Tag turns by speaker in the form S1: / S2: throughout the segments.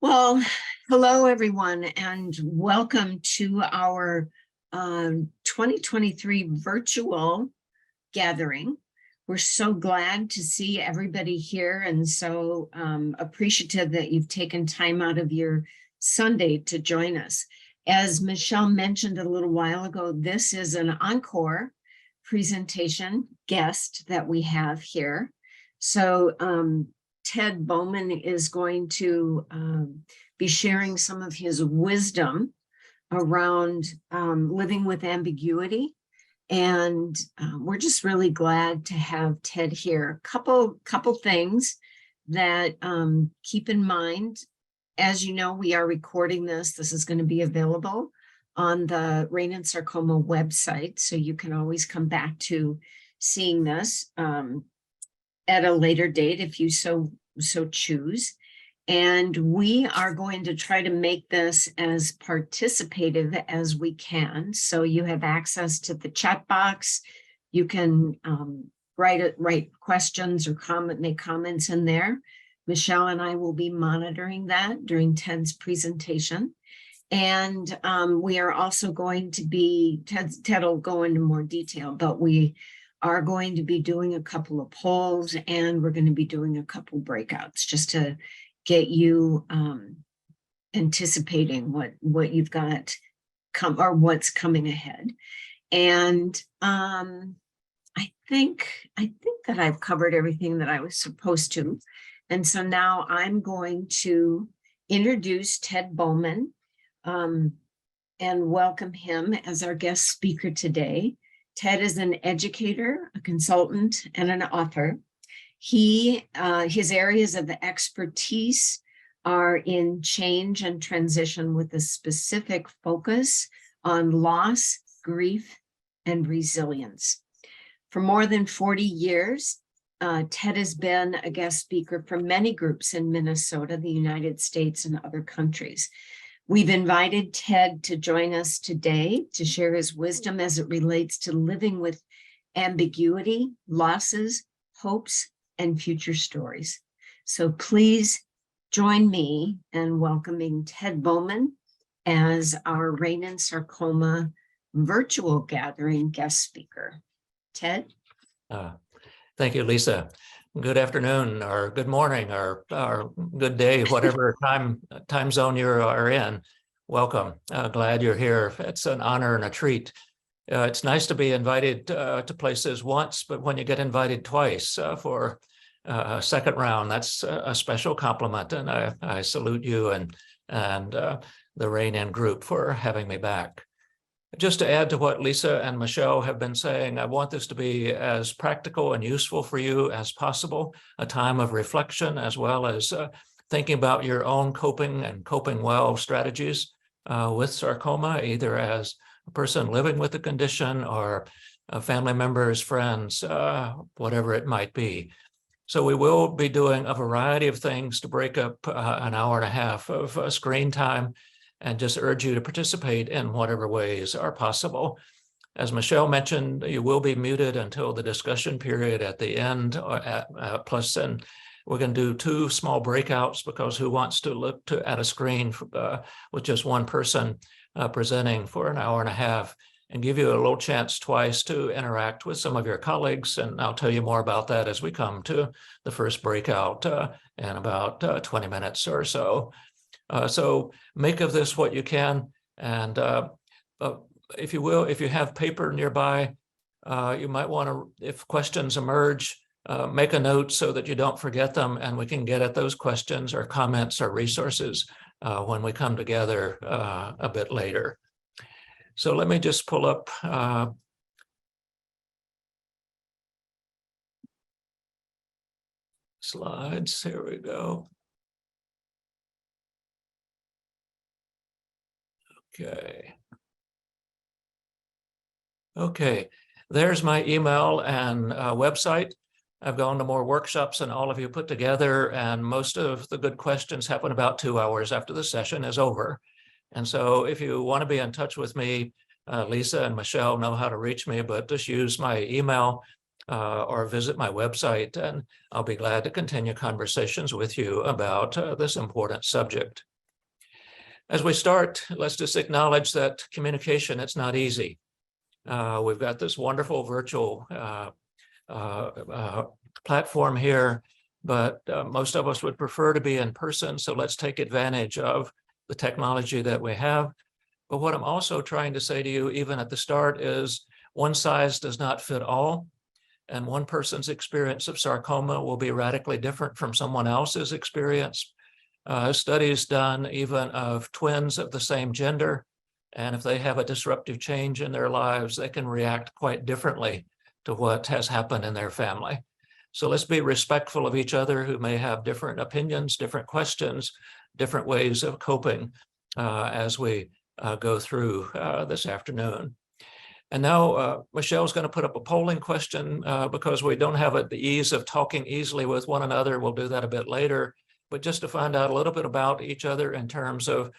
S1: Well, hello everyone, and welcome to our 2023 virtual gathering. We're so glad to see everybody here and so appreciative that you've taken time out of your Sunday to join us. As Michelle mentioned a little while ago, this is an encore presentation guest that we have here. So Ted Bowman is going to be sharing some of his wisdom around living with ambiguity. And we're just really glad to have Ted here. Couple things that keep in mind. As you know, we are recording this. This is going to be available on the Rein and Sarcoma website. So you can always come back to seeing this at a later date if you so choose. And we are going to try to make this as participative as we can. So you have access to the chat box. You can write questions or make comments in there. Michelle and I will be monitoring that during Ted's presentation. And we are also going to be, Ted will go into more detail, but we are going to be doing a couple of polls, and we're going to be doing a couple breakouts just to get you anticipating what you've got or what's coming ahead. And I think that I've covered everything that I was supposed to. And so now I'm going to introduce Ted Bowman and welcome him as our guest speaker today. Ted is an educator, a consultant, and an author. His areas of expertise are in change and transition with a specific focus on loss, grief, and resilience. For more than 40 years, Ted has been a guest speaker for many groups in Minnesota, the United States, and other countries. We've invited Ted to join us today to share his wisdom as it relates to living with ambiguity, losses, hopes, and future stories. So please join me in welcoming Ted Bowman as our Rein and Sarcoma virtual gathering guest speaker. Ted?
S2: Thank you, Lisa. Good afternoon, or good morning, or good day, whatever time zone you are in. Welcome. Glad you're here. It's an honor and a treat. It's nice to be invited to places once, but when you get invited twice for a second round, that's a special compliment. And I salute you and the Rein In group for having me back. Just to add to what Lisa and Michelle have been saying, I want this to be as practical and useful for you as possible, a time of reflection, as well as thinking about your own coping well strategies with sarcoma, either as a person living with the condition or family members, friends, whatever it might be. So we will be doing a variety of things to break up an hour and a half of screen time, and just urge you to participate in whatever ways are possible. As Michelle mentioned, you will be muted until the discussion period at the end, plus, and we're going to do 2 small breakouts because who wants to look at a screen with just one person presenting for an hour and a half, and give you a little chance twice to interact with some of your colleagues. And I'll tell you more about that as we come to the first breakout in about 20 minutes or so. So make of this what you can, and if you will, if you have paper nearby, you might want to, if questions emerge, make a note so that you don't forget them, and we can get at those questions or comments or resources when we come together a bit later. So let me just pull up slides. Here we go. Okay, there's my email and website. I've gone to more workshops than all of you put together, and most of the good questions happen about 2 hours after the session is over. And so if you want to be in touch with me, Lisa and Michelle know how to reach me, but just use my email or visit my website, and I'll be glad to continue conversations with you about this important subject. As we start, let's just acknowledge that communication, it's not easy. We've got this wonderful virtual platform here, but most of us would prefer to be in person. So let's take advantage of the technology that we have. But what I'm also trying to say to you, even at the start, is one size does not fit all. And one person's experience of sarcoma will be radically different from someone else's experience. Studies done even of twins of the same gender, and if they have a disruptive change in their lives, they can react quite differently to what has happened in their family. So let's be respectful of each other who may have different opinions, different questions, different ways of coping as we go through this afternoon. And now Michelle's going to put up a polling question because we don't have the ease of talking easily with one another. We'll do that a bit later, but just to find out a little bit about each other in terms of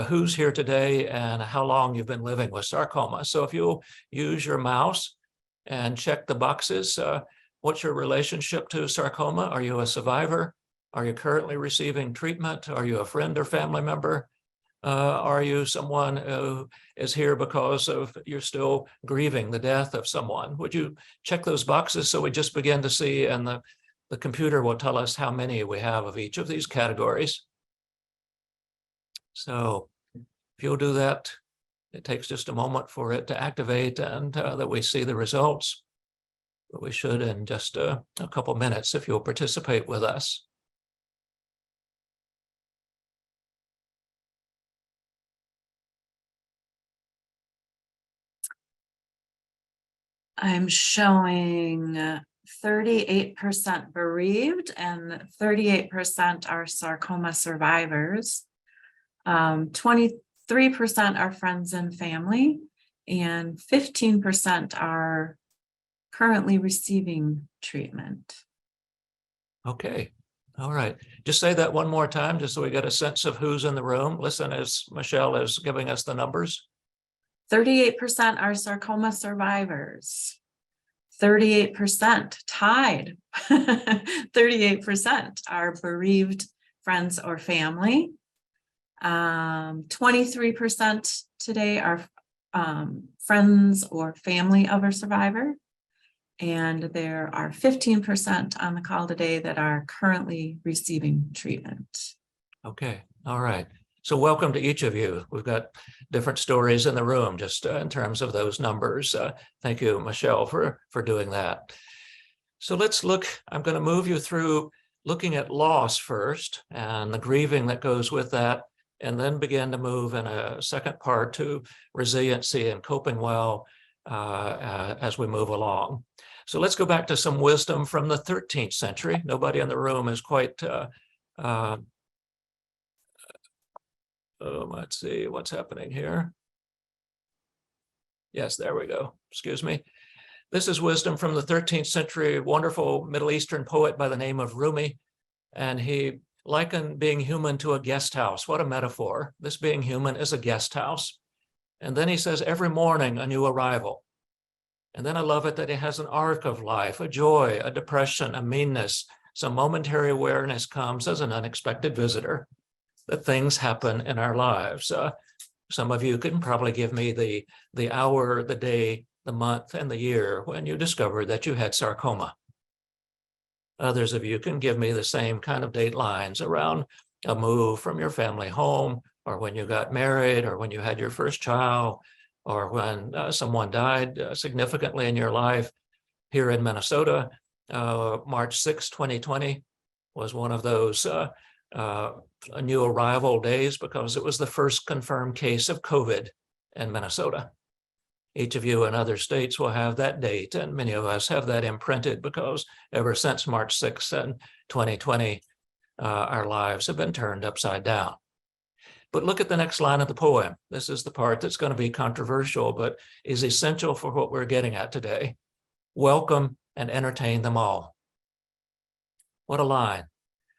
S2: who's here today and how long you've been living with sarcoma. So if you'll use your mouse and check the boxes, what's your relationship to sarcoma? Are you a survivor? Are you currently receiving treatment? Are you a friend or family member? Are you someone who is here because of you're still grieving the death of someone? Would you check those boxes so we just begin to see, and the computer will tell us how many we have of each of these categories. So if you'll do that, it takes just a moment for it to activate and that we see the results. But we should in just a couple minutes if you'll participate with us.
S3: I'm showing 38% bereaved and 38% are sarcoma survivors. 23% are friends and family, and 15% are currently receiving treatment. Okay.
S2: All right. Just say that one more time, just so we get a sense of who's in the room. Listen as Michelle is giving us the numbers.
S3: 38% are sarcoma survivors. 38% tied. 38% are bereaved friends or family. 23% today are friends or family of a survivor. And there are 15% on the call today that are currently receiving treatment.
S2: Okay. All right. So welcome to each of you. We've got different stories in the room just in terms of those numbers. Thank you, Michelle, for doing that. So let's look, I'm going to move you through looking at loss first and the grieving that goes with that, and then begin to move in a second part to resiliency and coping well as we move along. So let's go back to some wisdom from the 13th century. Nobody in the room is quite let's see what's happening here. Yes, there we go. Excuse me. This is wisdom from the 13th century, wonderful Middle Eastern poet by the name of Rumi. And he likened being human to a guest house. What a metaphor. This being human is a guest house. And then he says, every morning a new arrival. And then I love it that he has an arc of life, a joy, a depression, a meanness. Some momentary awareness comes as an unexpected visitor, that things happen in our lives. Some of you can probably give me the hour, the day, the month, and the year when you discovered that you had sarcoma. Others of you can give me the same kind of date lines around a move from your family home, or when you got married, or when you had your first child, or when someone died significantly in your life. Here in Minnesota, March 6, 2020 was one of those a new arrival days because it was the first confirmed case of COVID in Minnesota. Each of you in other states will have that date, and many of us have that imprinted because ever since March 6th and 2020, our lives have been turned upside down. But look at the next line of the poem. This is the part that's going to be controversial, but is essential for what we're getting at today. Welcome and entertain them all. What a line.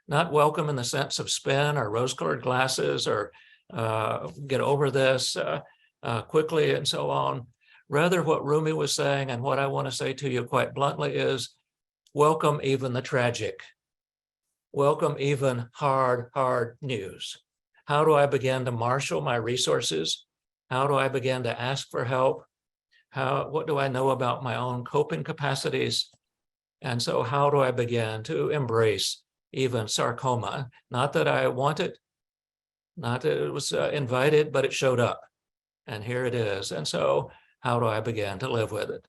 S2: Not welcome in the sense of spin or rose-colored glasses or get over this quickly and so on. Rather, what Rumi was saying, and what I want to say to you quite bluntly, is welcome even the tragic. Welcome even hard news. how do I begin to marshal my resources? How do I begin to ask for help? What do I know about my own coping capacities? And so how do I begin to embrace even sarcoma? Not that I want it, not that it was invited, but it showed up. And here it is. And so how do I begin to live with it?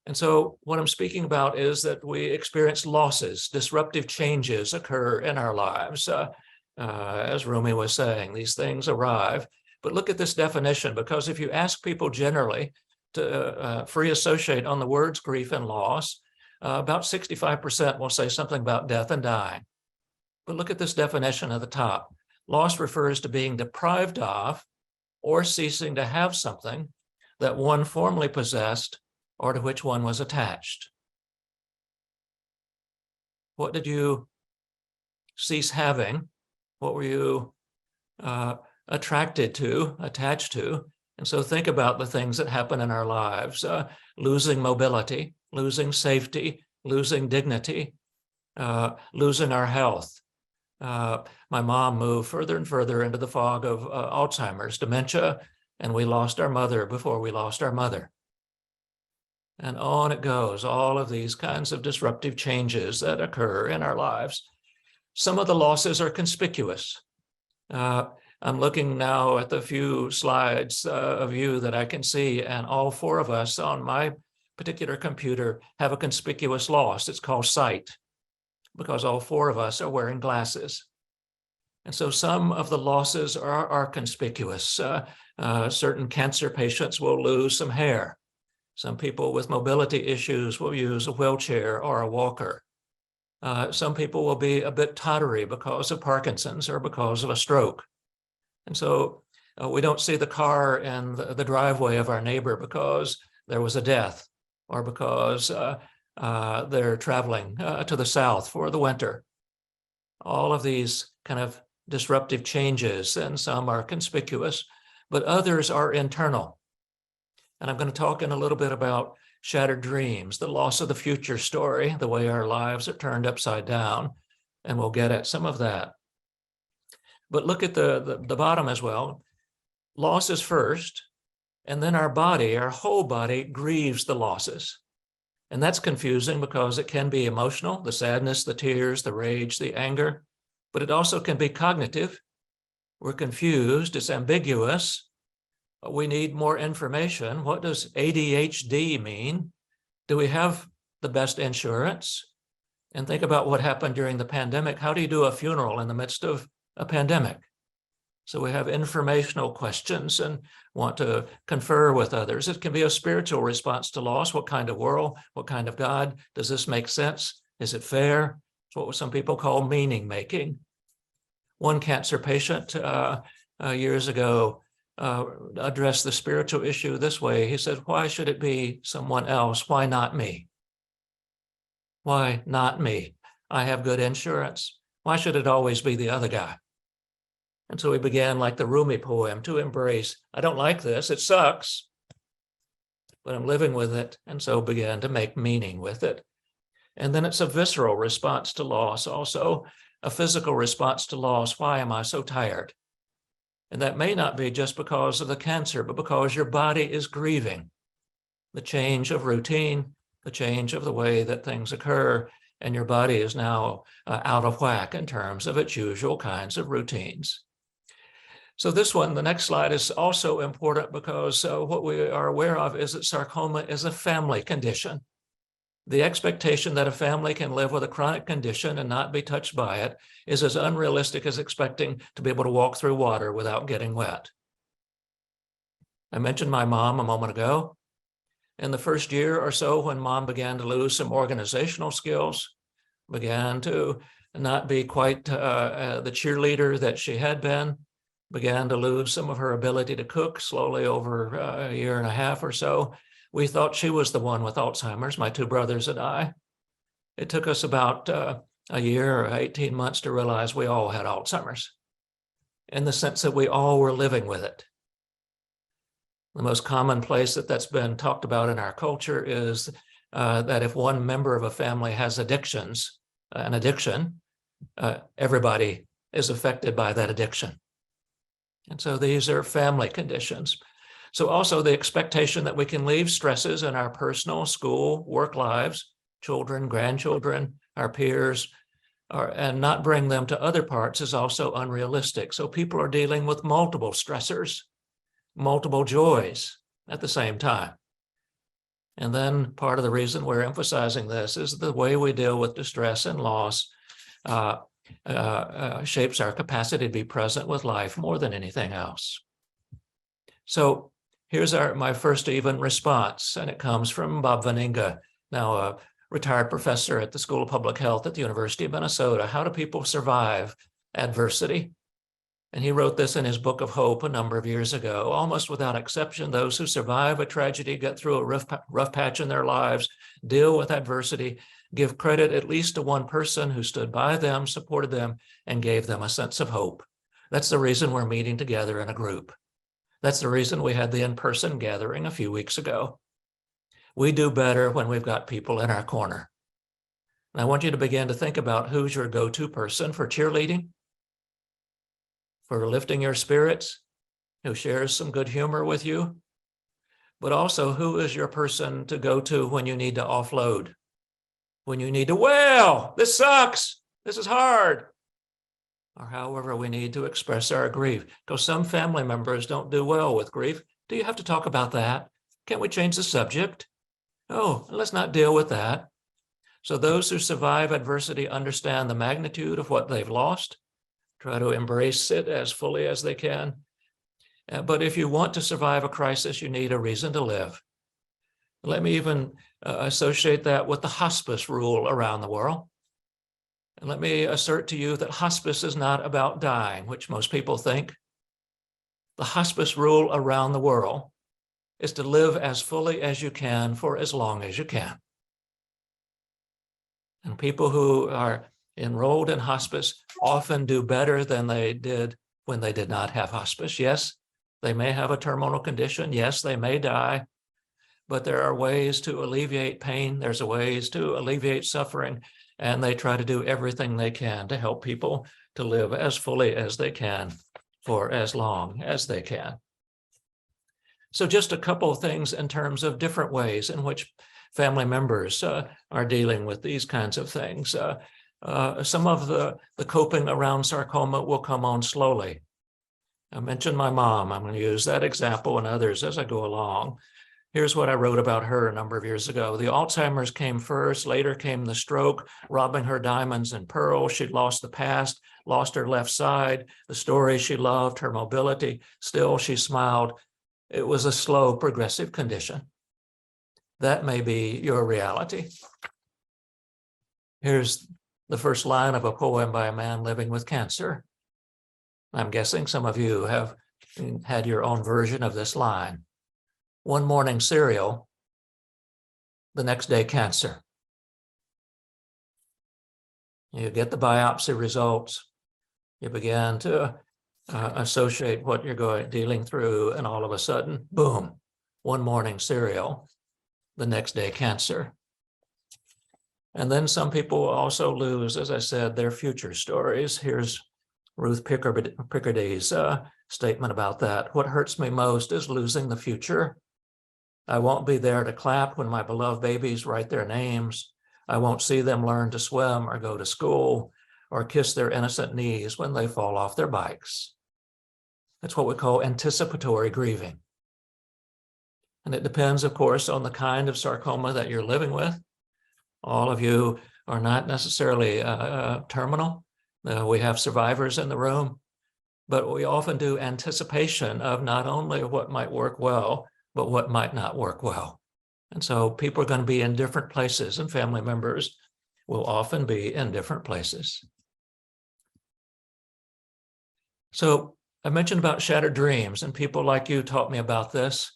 S2: And so what I'm speaking about is that we experience losses, disruptive changes occur in our lives. As Rumi was saying, these things arrive. But look at this definition, because if you ask people generally to free associate on the words grief and loss, about 65% will say something about death and dying. But look at this definition at the top. Loss refers to being deprived of or ceasing to have something that one formerly possessed or to which one was attached. What did you cease having? What were you attracted to, attached to? And so think about the things that happen in our lives, losing mobility, losing safety, losing dignity, losing our health. My mom moved further and further into the fog of Alzheimer's, dementia, and we lost our mother before we lost our mother. And on it goes, all of these kinds of disruptive changes that occur in our lives. Some of the losses are conspicuous. I'm looking now at the few slides of you that I can see, and all four of us on my particular computer have a conspicuous loss. It's called sight, because all four of us are wearing glasses. And so some of the losses are conspicuous. Certain cancer patients will lose some hair. Some people with mobility issues will use a wheelchair or a walker. Some people will be a bit tottery because of Parkinson's or because of a stroke. And so we don't see the car in the driveway of our neighbor because there was a death or because they're traveling to the south for the winter. All of these kind of disruptive changes, and some are conspicuous, but others are internal. And I'm going to talk in a little bit about shattered dreams, the loss of the future story, the way our lives are turned upside down, and we'll get at some of that. But look at the bottom as well. Loss is first, and then our body, our whole body, grieves the losses. And that's confusing because it can be emotional, the sadness, the tears, the rage, the anger, but it also can be cognitive. We're confused, it's ambiguous. We need more information. What does ADHD mean? Do we have the best insurance? And think about what happened during the pandemic. How do you do a funeral in the midst of a pandemic? So we have informational questions and want to confer with others. It can be a spiritual response to loss. What kind of world? What kind of God? Does this make sense? Is it fair? It's what some people call meaning making. One cancer patient years ago addressed the spiritual issue this way. He said, why should it be someone else? Why not me? Why not me? I have good insurance. Why should it always be the other guy? And so he began, like the Rumi poem, to embrace, I don't like this, it sucks, but I'm living with it, and so began to make meaning with it. And then it's a visceral response to loss, also a physical response to loss. Why am I so tired? And that may not be just because of the cancer, but because your body is grieving the change of routine, the change of the way that things occur, and your body is now out of whack in terms of its usual kinds of routines. So this one, the next slide, is also important because what we are aware of is that sarcoma is a family condition. The expectation that a family can live with a chronic condition and not be touched by it is as unrealistic as expecting to be able to walk through water without getting wet. I mentioned my mom a moment ago. In the first year or so, when mom began to lose some organizational skills, began to not be quite the cheerleader that she had been, began to lose some of her ability to cook slowly over a year and a half or so, we thought she was the one with Alzheimer's, my two brothers and I. It took us about a year or 18 months to realize we all had Alzheimer's, in the sense that we all were living with it. The most common place that that's been talked about in our culture is that if one member of a family has an addiction, everybody is affected by that addiction. And so these are family conditions. So also the expectation that we can leave stresses in our personal, school, work lives, children, grandchildren, our peers, and not bring them to other parts is also unrealistic. So people are dealing with multiple stressors, multiple joys at the same time. And then part of the reason we're emphasizing this is the way we deal with distress and loss shapes our capacity to be present with life more than anything else. So here's my first even response, and it comes from Bob Vaninga, now a retired professor at the School of Public Health at the University of Minnesota. How do people survive adversity? And he wrote this in his Book of Hope a number of years ago. Almost without exception, those who survive a tragedy, get through a rough patch in their lives, deal with adversity, give credit at least to one person who stood by them, supported them, and gave them a sense of hope. That's the reason we're meeting together in a group. That's the reason we had the in-person gathering a few weeks ago. We do better when we've got people in our corner. And I want you to begin to think about who's your go-to person for cheerleading, for lifting your spirits, who shares some good humor with you, but also who is your person to go to when you need to offload, when you need to, well, this sucks, this is hard, or however we need to express our grief. Because some family members don't do well with grief. Do you have to talk about that? Can't we change the subject? Oh, let's not deal with that. So those who survive adversity understand the magnitude of what they've lost, try to embrace it as fully as they can. But if you want to survive a crisis, you need a reason to live. Let me even associate that with the hospice rule around the world. And let me assert to you that hospice is not about dying, which most people think. The hospice rule around the world is to live as fully as you can for as long as you can. And people who are enrolled in hospice often do better than they did when they did not have hospice. Yes, they may have a terminal condition. Yes, they may die, but there are ways to alleviate pain. There's ways to alleviate suffering, and they try to do everything they can to help people to live as fully as they can for as long as they can. So just a couple of things in terms of different ways in which family members are dealing with these kinds of things. Some of the coping around sarcoma will come on slowly. I mentioned my mom. I'm going to use that example and others as I go along. Here's what I wrote about her a number of years ago. The Alzheimer's came first, later came the stroke, robbing her diamonds and pearls. She'd lost the past, lost her left side, the story she loved, her mobility. Still, she smiled. It was a slow, progressive condition. That may be your reality. Here's the first line of a poem by a man living with cancer. I'm guessing some of you have had your own version of this line. One morning cereal, the next day cancer. You get the biopsy results, you begin to associate what you're dealing through, and all of a sudden, boom, one morning cereal, the next day cancer. And then some people also lose, as I said, their future stories. Here's Ruth Piccardy's statement about that. What hurts me most is losing the future. I won't be there to clap when my beloved babies write their names. I won't see them learn to swim or go to school or kiss their innocent knees when they fall off their bikes. That's what we call anticipatory grieving. And it depends, of course, on the kind of sarcoma that you're living with. All of you are not necessarily terminal. We have survivors in the room, but we often do anticipation of not only what might work well, but what might not work well. And so people are going to be in different places, and family members will often be in different places. So I mentioned about shattered dreams, and people like you taught me about this.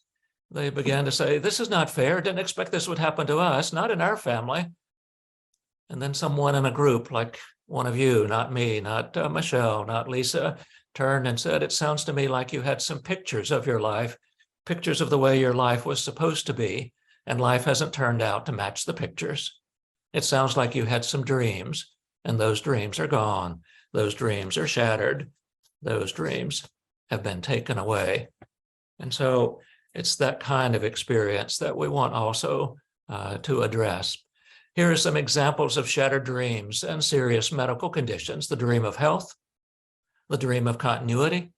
S2: They began to say, this is not fair. Didn't expect this would happen to us, not in our family. And then someone in a group, like one of you, not me, not Michelle, not Lisa, turned and said, it sounds to me like you had some pictures of your life, pictures of the way your life was supposed to be, and life hasn't turned out to match the pictures. It sounds like you had some dreams, and those dreams are gone. those dreams are shattered. Those dreams have been taken away. And so it's that kind of experience that we want also to address. Here are some examples of shattered dreams and serious medical conditions: the dream of health, the dream of continuity,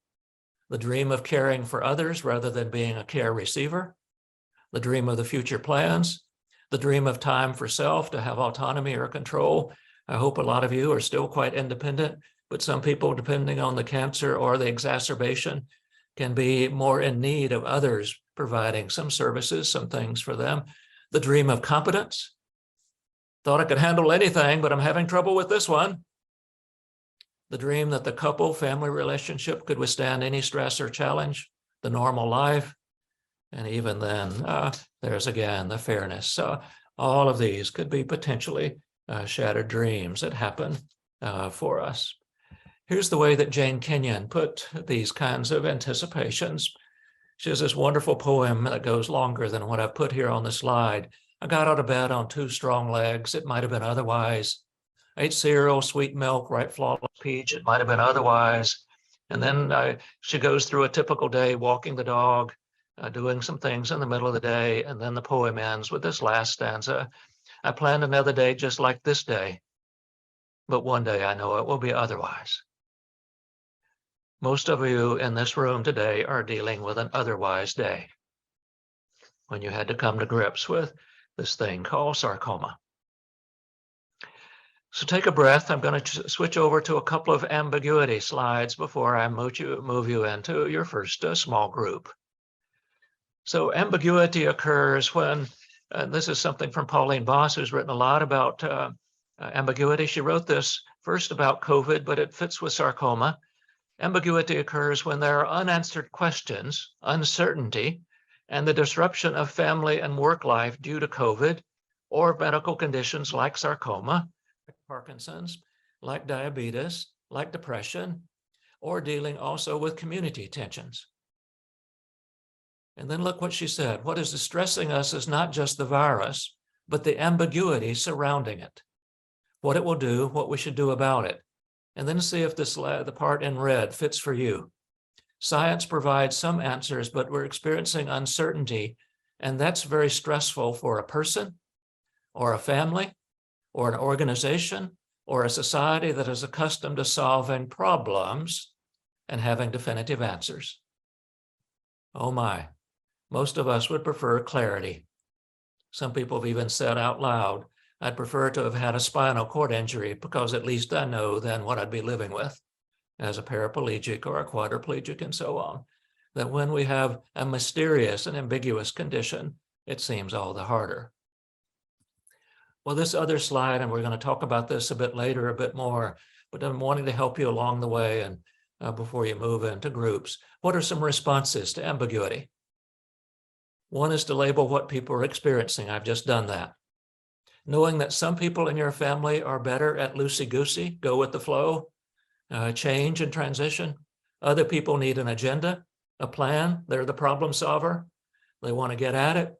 S2: the dream of caring for others rather than being a care receiver, the dream of the future plans, the dream of time for self to have autonomy or control. I hope a lot of you are still quite independent, but some people, depending on the cancer or the exacerbation, can be more in need of others providing some services, some things for them. The dream of competence. Thought I could handle anything, but I'm having trouble with this one. The dream that the couple family relationship could withstand any stress or challenge, the normal life. And even then, there's again the fairness. So all of these could be potentially shattered dreams that happen for us. Here's the way that Jane Kenyon put these kinds of anticipations. She has this wonderful poem that goes longer than what I've put here on the slide. I got out of bed on 2 strong legs. It might have been otherwise. Ate cereal, sweet milk, right flawless peach. It might have been otherwise. And then she goes through a typical day, walking the dog, doing some things in the middle of the day. And then the poem ends with this last stanza. I planned another day just like this day, but one day I know it will be otherwise. Most of you in this room today are dealing with an otherwise day when you had to come to grips with this thing called sarcoma. So take a breath. I'm going to switch over to a couple of ambiguity slides before I move you into your first small group. So ambiguity occurs when, this is something from Pauline Boss, who's written a lot about ambiguity. She wrote this first about COVID, but it fits with sarcoma. Ambiguity occurs when there are unanswered questions, uncertainty, and the disruption of family and work life due to COVID or medical conditions like sarcoma, like Parkinson's, like diabetes, like depression, or dealing also with community tensions. And then look what she said. What is distressing us is not just the virus, but the ambiguity surrounding it. What it will do, what we should do about it. And then see if the part in red fits for you. Science provides some answers, but we're experiencing uncertainty, and that's very stressful for a person or a family or an organization or a society that is accustomed to solving problems and having definitive answers. Oh my, most of us would prefer clarity. Some people have even said out loud, I'd prefer to have had a spinal cord injury because at least I know then what I'd be living with as a paraplegic or a quadriplegic and so on. That when we have a mysterious and ambiguous condition, it seems all the harder. Well, this other slide, and we're going to talk about this a bit later, a bit more, but I'm wanting to help you along the way and before you move into groups. What are some responses to ambiguity? One is to label what people are experiencing. I've just done that. Knowing that some people in your family are better at loosey-goosey, go with the flow, change and transition. Other people need an agenda, a plan. They're the problem solver. They want to get at it.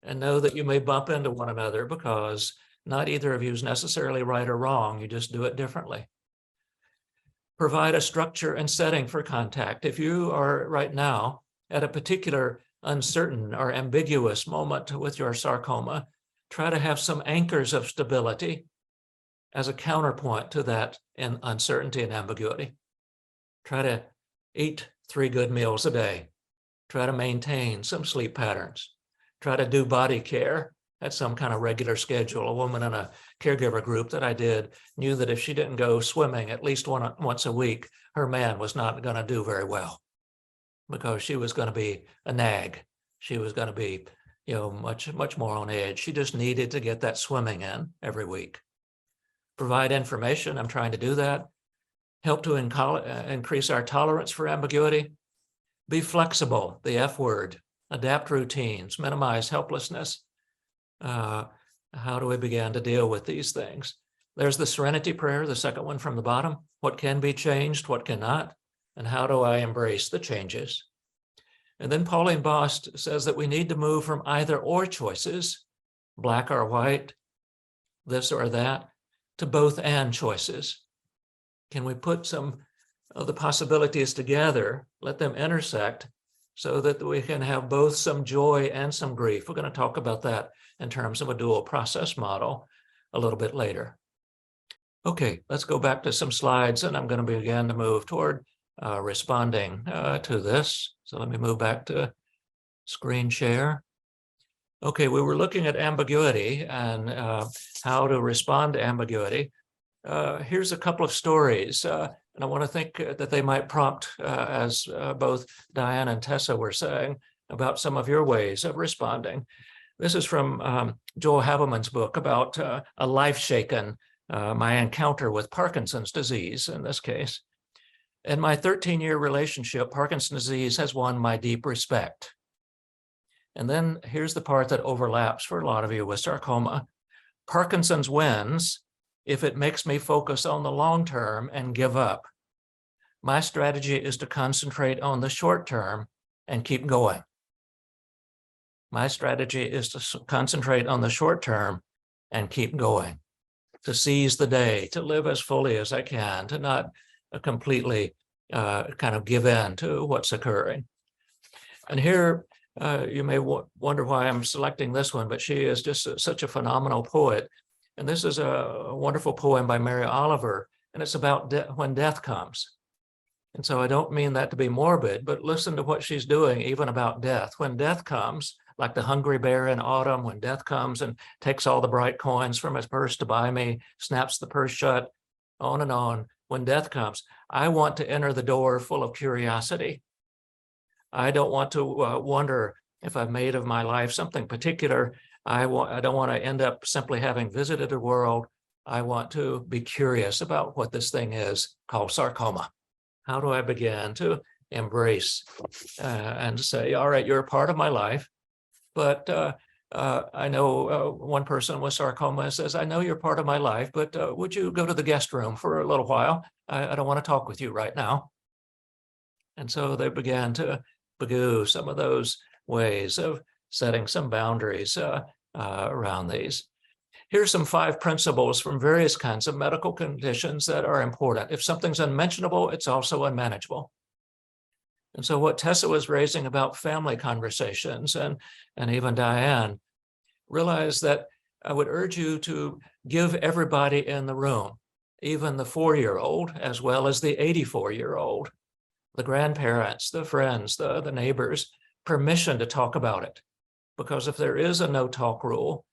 S2: And know that you may bump into one another because not either of you is necessarily right or wrong. You just do it differently. Provide a structure and setting for contact. If you are right now at a particular uncertain or ambiguous moment with your sarcoma, try to have some anchors of stability as a counterpoint to that in uncertainty and ambiguity. Try to eat 3 good meals a day. Try to maintain some sleep patterns. Try to do body care at some kind of regular schedule. A woman in a caregiver group that I did knew that if she didn't go swimming at least once a week, her man was not going to do very well because she was going to be a nag. She was going to be, much more on edge. She just needed to get that swimming in every week. Provide information. I'm trying to do that. Help to increase our tolerance for ambiguity. Be flexible, the F word. Adapt routines, minimize helplessness. How do we begin to deal with these things? There's the serenity prayer, the second one from the bottom. What can be changed, what cannot, and how do I embrace the changes? And then Pauline Boss says that we need to move from either or choices, black or white, this or that, to both and choices. Can we put some of the possibilities together, let them intersect so that we can have both some joy and some grief? We're going to talk about that in terms of a dual process model a little bit later. Okay, let's go back to some slides, and I'm going to begin to move toward responding to this. So let me move back to screen share. Okay, we were looking at ambiguity and how to respond to ambiguity. Here's a couple of stories, and I want to think that they might prompt, as both Diane and Tessa were saying, about some of your ways of responding. This is from Joel Haveman's book about a life shaken, my encounter with Parkinson's disease in this case. In my 13-year relationship, Parkinson's disease has won my deep respect. And then here's the part that overlaps for a lot of you with sarcoma. Parkinson's wins if it makes me focus on the long term and give up. My strategy is to concentrate on the short term and keep going. My strategy is to concentrate on the short term and keep going, to seize the day, to live as fully as I can, to not completely kind of give in to what's occurring. And here, you may wonder why I'm selecting this one, but she is just such a phenomenal poet. And this is a wonderful poem by Mary Oliver, and it's about when death comes. And so I don't mean that to be morbid, but listen to what she's doing even about death. When death comes, like the hungry bear in autumn, when death comes and takes all the bright coins from his purse to buy me, snaps the purse shut, on and on. When death comes, I want to enter the door full of curiosity. I don't want to wonder if I've made of my life something particular. I don't want to end up simply having visited the world. I want to be curious about what this thing is called sarcoma. How do I begin to embrace and say, all right, you're a part of my life, but I know one person with sarcoma says, I know you're part of my life, but would you go to the guest room for a little while? I don't want to talk with you right now. And so they began to begoo some of those ways of setting some boundaries around these. Here's some 5 principles from various kinds of medical conditions that are important. If something's unmentionable, it's also unmanageable. And so what Tessa was raising about family conversations, and even Diane, realized that I would urge you to give everybody in the room, even the 4-year-old, as well as the 84-year-old, the grandparents, the friends, the neighbors, permission to talk about it. Because if there is a no-talk rule,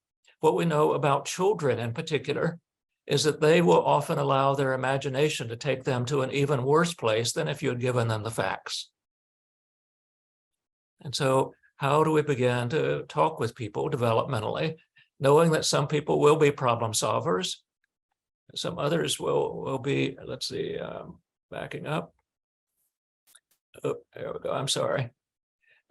S2: what we know about children in particular is that they will often allow their imagination to take them to an even worse place than if you had given them the facts. And so how do we begin to talk with people developmentally, knowing that some people will be problem solvers, some others will be, let's see, backing up. Oh, there we go, I'm sorry.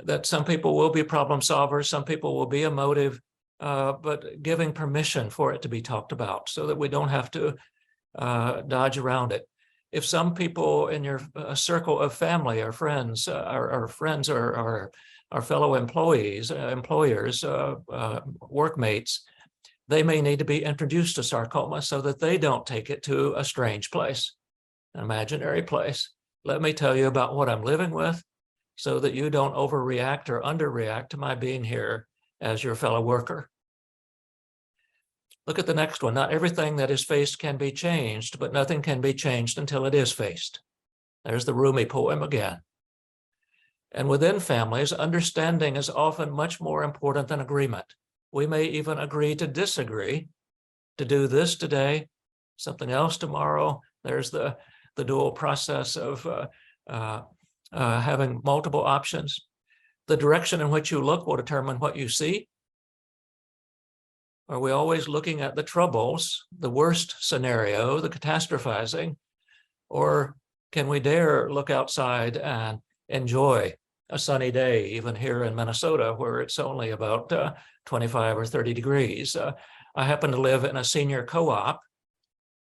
S2: That some people will be problem solvers, some people will be emotive, but giving permission for it to be talked about so that we don't have to dodge around it. If some people in your circle of family or friends, our friends or our fellow employees, employers, workmates, they may need to be introduced to sarcoma so that they don't take it to a strange place, an imaginary place. Let me tell you about what I'm living with so that you don't overreact or underreact to my being here as your fellow worker. Look at the next one. Not everything that is faced can be changed, but nothing can be changed until it is faced. There's the Rumi poem again. And within families, understanding is often much more important than agreement. We may even agree to disagree, to do this today, something else tomorrow. There's the dual process of having multiple options. The direction in which you look will determine what you see. Are we always looking at the troubles, the worst scenario, the catastrophizing? Or can we dare look outside and enjoy a sunny day, even here in Minnesota, where it's only about 25 or 30 degrees? I happen to live in a senior co-op,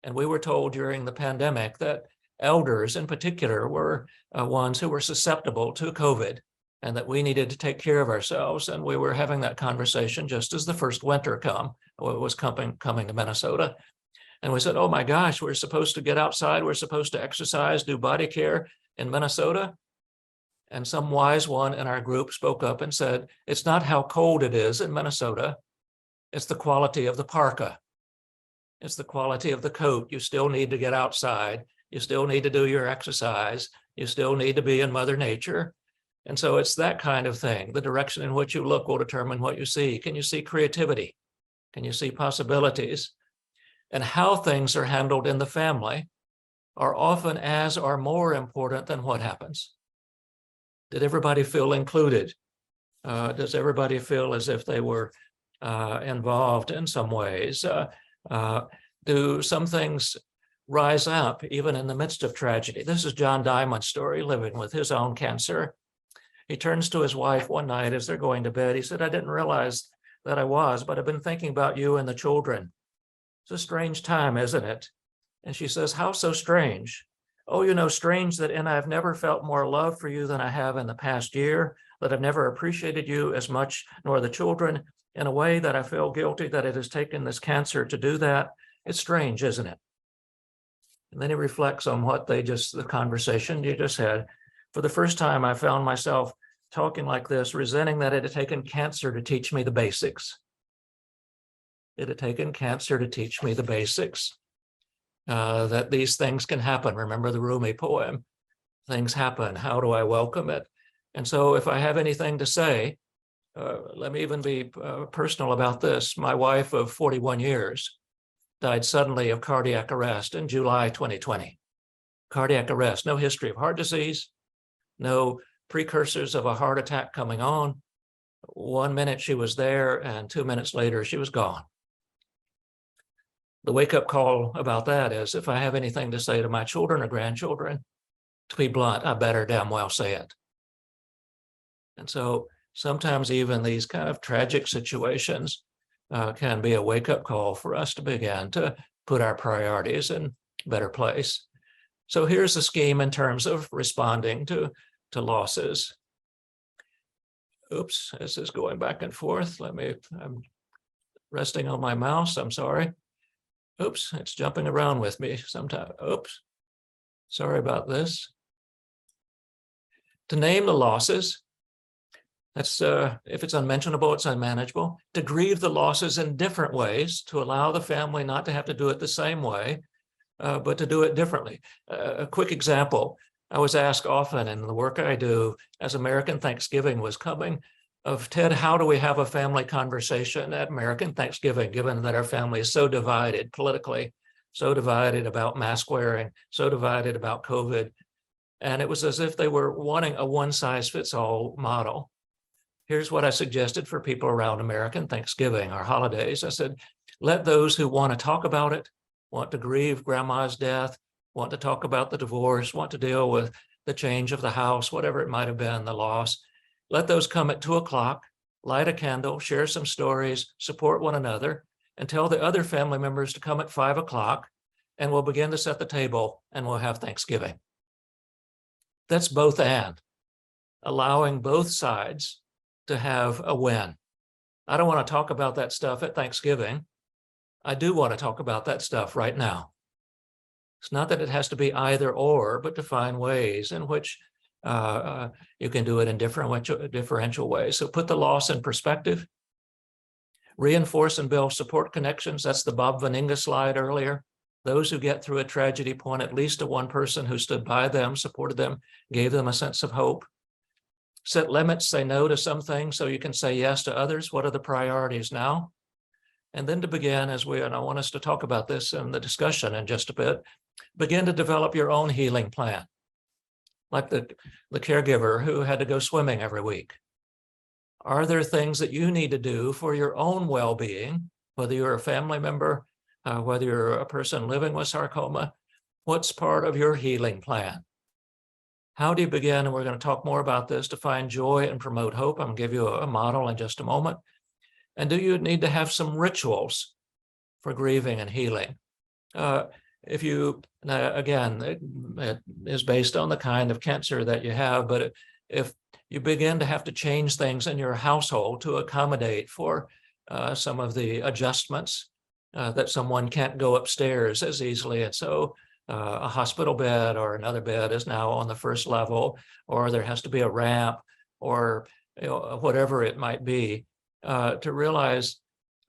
S2: and we were told during the pandemic that elders in particular were ones who were susceptible to COVID, and that we needed to take care of ourselves. And we were having that conversation just as the first winter was coming to Minnesota. And we said, oh my gosh, we're supposed to get outside. We're supposed to exercise, do body care in Minnesota. And some wise one in our group spoke up and said, it's not how cold it is in Minnesota. It's the quality of the parka. It's the quality of the coat. You still need to get outside. You still need to do your exercise. You still need to be in Mother Nature. And so it's that kind of thing. The direction in which you look will determine what you see. Can you see creativity? Can you see possibilities? And how things are handled in the family are often as or more important than what happens. Did everybody feel included? Does everybody feel as if they were involved in some ways? Do some things rise up even in the midst of tragedy? This is John Diamond's story, living with his own cancer. He turns to his wife one night as they're going to bed. He said, I didn't realize that I was, but I've been thinking about you and the children. It's a strange time, isn't it? And she says, how so strange? Oh, you know, strange that and I've never felt more love for you than I have in the past year, that I've never appreciated you as much, nor the children, in a way that I feel guilty that it has taken this cancer to do that. It's strange, isn't it? And then he reflects on what the conversation you just had. For the first time, I found myself talking like this, resenting that it had taken cancer to teach me the basics. It had taken cancer to teach me the basics, that these things can happen. Remember the Rumi poem, things happen. How do I welcome it? And so if I have anything to say, let me even be personal about this. My wife of 41 years died suddenly of cardiac arrest in July 2020. Cardiac arrest, no history of heart disease, no precursors of a heart attack coming on. 1 minute she was there and 2 minutes later she was gone. The wake-up call about that is if I have anything to say to my children or grandchildren, to be blunt, I better damn well say it. And so sometimes even these kind of tragic situations can be a wake-up call for us to begin to put our priorities in a better place. So here's the scheme in terms of responding to losses. Oops, this is going back and forth. I'm resting on my mouse, I'm sorry. Oops, it's jumping around with me sometimes. Oops, sorry about this. To name the losses, that's if it's unmentionable, it's unmanageable. To grieve the losses in different ways, to allow the family not to have to do it the same way, but to do it differently. A quick example, I was asked often in the work I do as American Thanksgiving was coming of Ted, how do we have a family conversation at American Thanksgiving, given that our family is so divided politically, so divided about mask wearing, so divided about COVID. And it was as if they were wanting a one-size-fits-all model. Here's what I suggested for people around American Thanksgiving, our holidays. I said, let those who want to talk about it, want to grieve grandma's death, want to talk about the divorce, want to deal with the change of the house, whatever it might have been, the loss, let those come at 2 o'clock, light a candle, share some stories, support one another, and tell the other family members to come at 5 o'clock, and we'll begin to set the table and we'll have Thanksgiving. That's both and, allowing both sides to have a win. I don't want to talk about that stuff at Thanksgiving. I do want to talk about that stuff right now. It's not that it has to be either or, but to find ways in which you can do it in differential ways. So put the loss in perspective, reinforce and build support connections. That's the Bob Vaninga slide earlier. Those who get through a tragedy point at least to one person who stood by them, supported them, gave them a sense of hope. Set limits, say no to some things so you can say yes to others. What are the priorities now? And then to begin, and I want us to talk about this in the discussion in just a bit, begin to develop your own healing plan. Like the caregiver who had to go swimming every week. Are there things that you need to do for your own well-being, whether you're a family member, whether you're a person living with sarcoma? What's part of your healing plan? How do you begin? And we're going to talk more about this, to find joy and promote hope. I'm going to give you a model in just a moment. And do you need to have some rituals for grieving and healing? If you, again, it is based on the kind of cancer that you have, but if you begin to have to change things in your household to accommodate for some of the adjustments that someone can't go upstairs as easily. And so a hospital bed or another bed is now on the first level, or there has to be a ramp, or whatever it might be, to realize,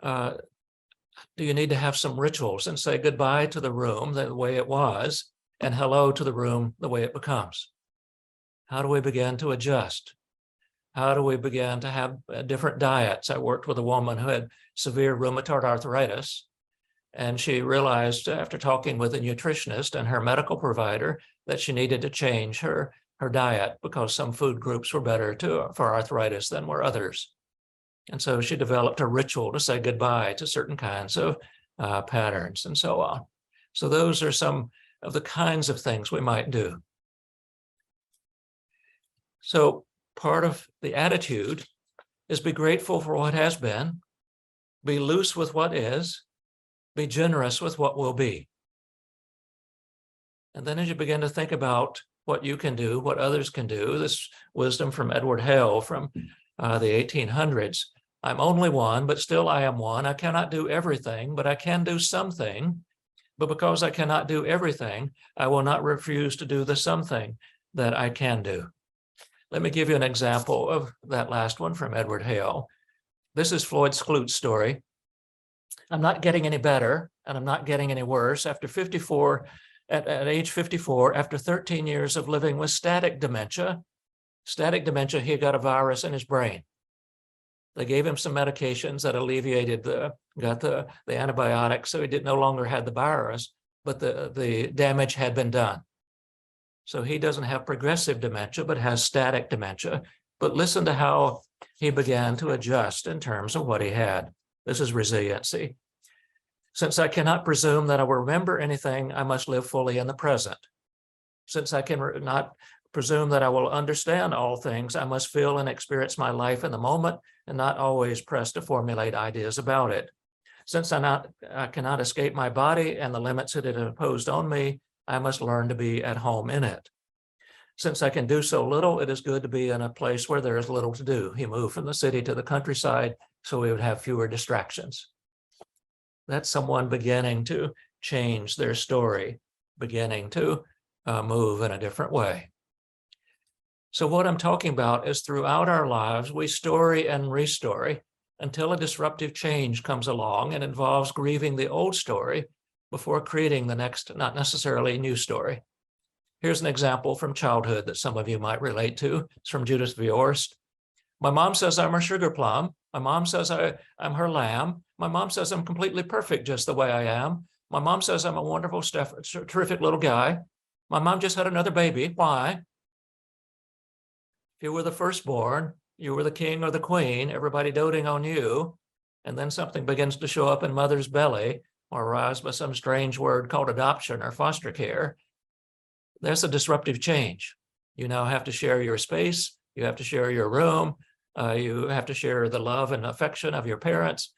S2: do you need to have some rituals and say goodbye to the room the way it was and hello to the room the way it becomes? How do we begin to adjust? How do we begin to have different diets? I worked with a woman who had severe rheumatoid arthritis, and she realized after talking with a nutritionist and her medical provider that she needed to change her diet because some food groups were better for arthritis than were others. And so she developed a ritual to say goodbye to certain kinds of patterns and so on. So those are some of the kinds of things we might do. So part of the attitude is be grateful for what has been, be loose with what is, be generous with what will be. And then as you begin to think about what you can do, what others can do, this wisdom from Edward Hale from the 1800s, I'm only one, but still I am one. I cannot do everything, but I can do something. But because I cannot do everything, I will not refuse to do the something that I can do. Let me give you an example of that last one from Edward Hale. This is Floyd Skloot's story. I'm not getting any better, and I'm not getting any worse. After 54, at age 54, after 13 years of living with static dementia, he got a virus in his brain. They gave him some medications that alleviated got the antibiotics, so he no longer had the virus, but the damage had been done. So he doesn't have progressive dementia, but has static dementia. But listen to how he began to adjust in terms of what he had. This is resiliency. Since I cannot presume that I will remember anything, I must live fully in the present. Since I cannot presume that I will understand all things, I must feel and experience my life in the moment and not always press to formulate ideas about it. Since I cannot escape my body and the limits that it imposed on me, I must learn to be at home in it. Since I can do so little, it is good to be in a place where there is little to do. He moved from the city to the countryside so he would have fewer distractions. That's someone beginning to change their story, beginning to move in a different way. So what I'm talking about is throughout our lives, we story and restory until a disruptive change comes along and involves grieving the old story before creating the next, not necessarily new story. Here's an example from childhood that some of you might relate to. It's from Judith Viorst. My mom says I'm her sugar plum. My mom says I'm her lamb. My mom says I'm completely perfect just the way I am. My mom says I'm a wonderful, terrific little guy. My mom just had another baby. Why? If you were the firstborn, you were the king or the queen, everybody doting on you, and then something begins to show up in mother's belly or arise by some strange word called adoption or foster care, there's a disruptive change. You now have to share your space. You have to share your room. You have to share the love and affection of your parents.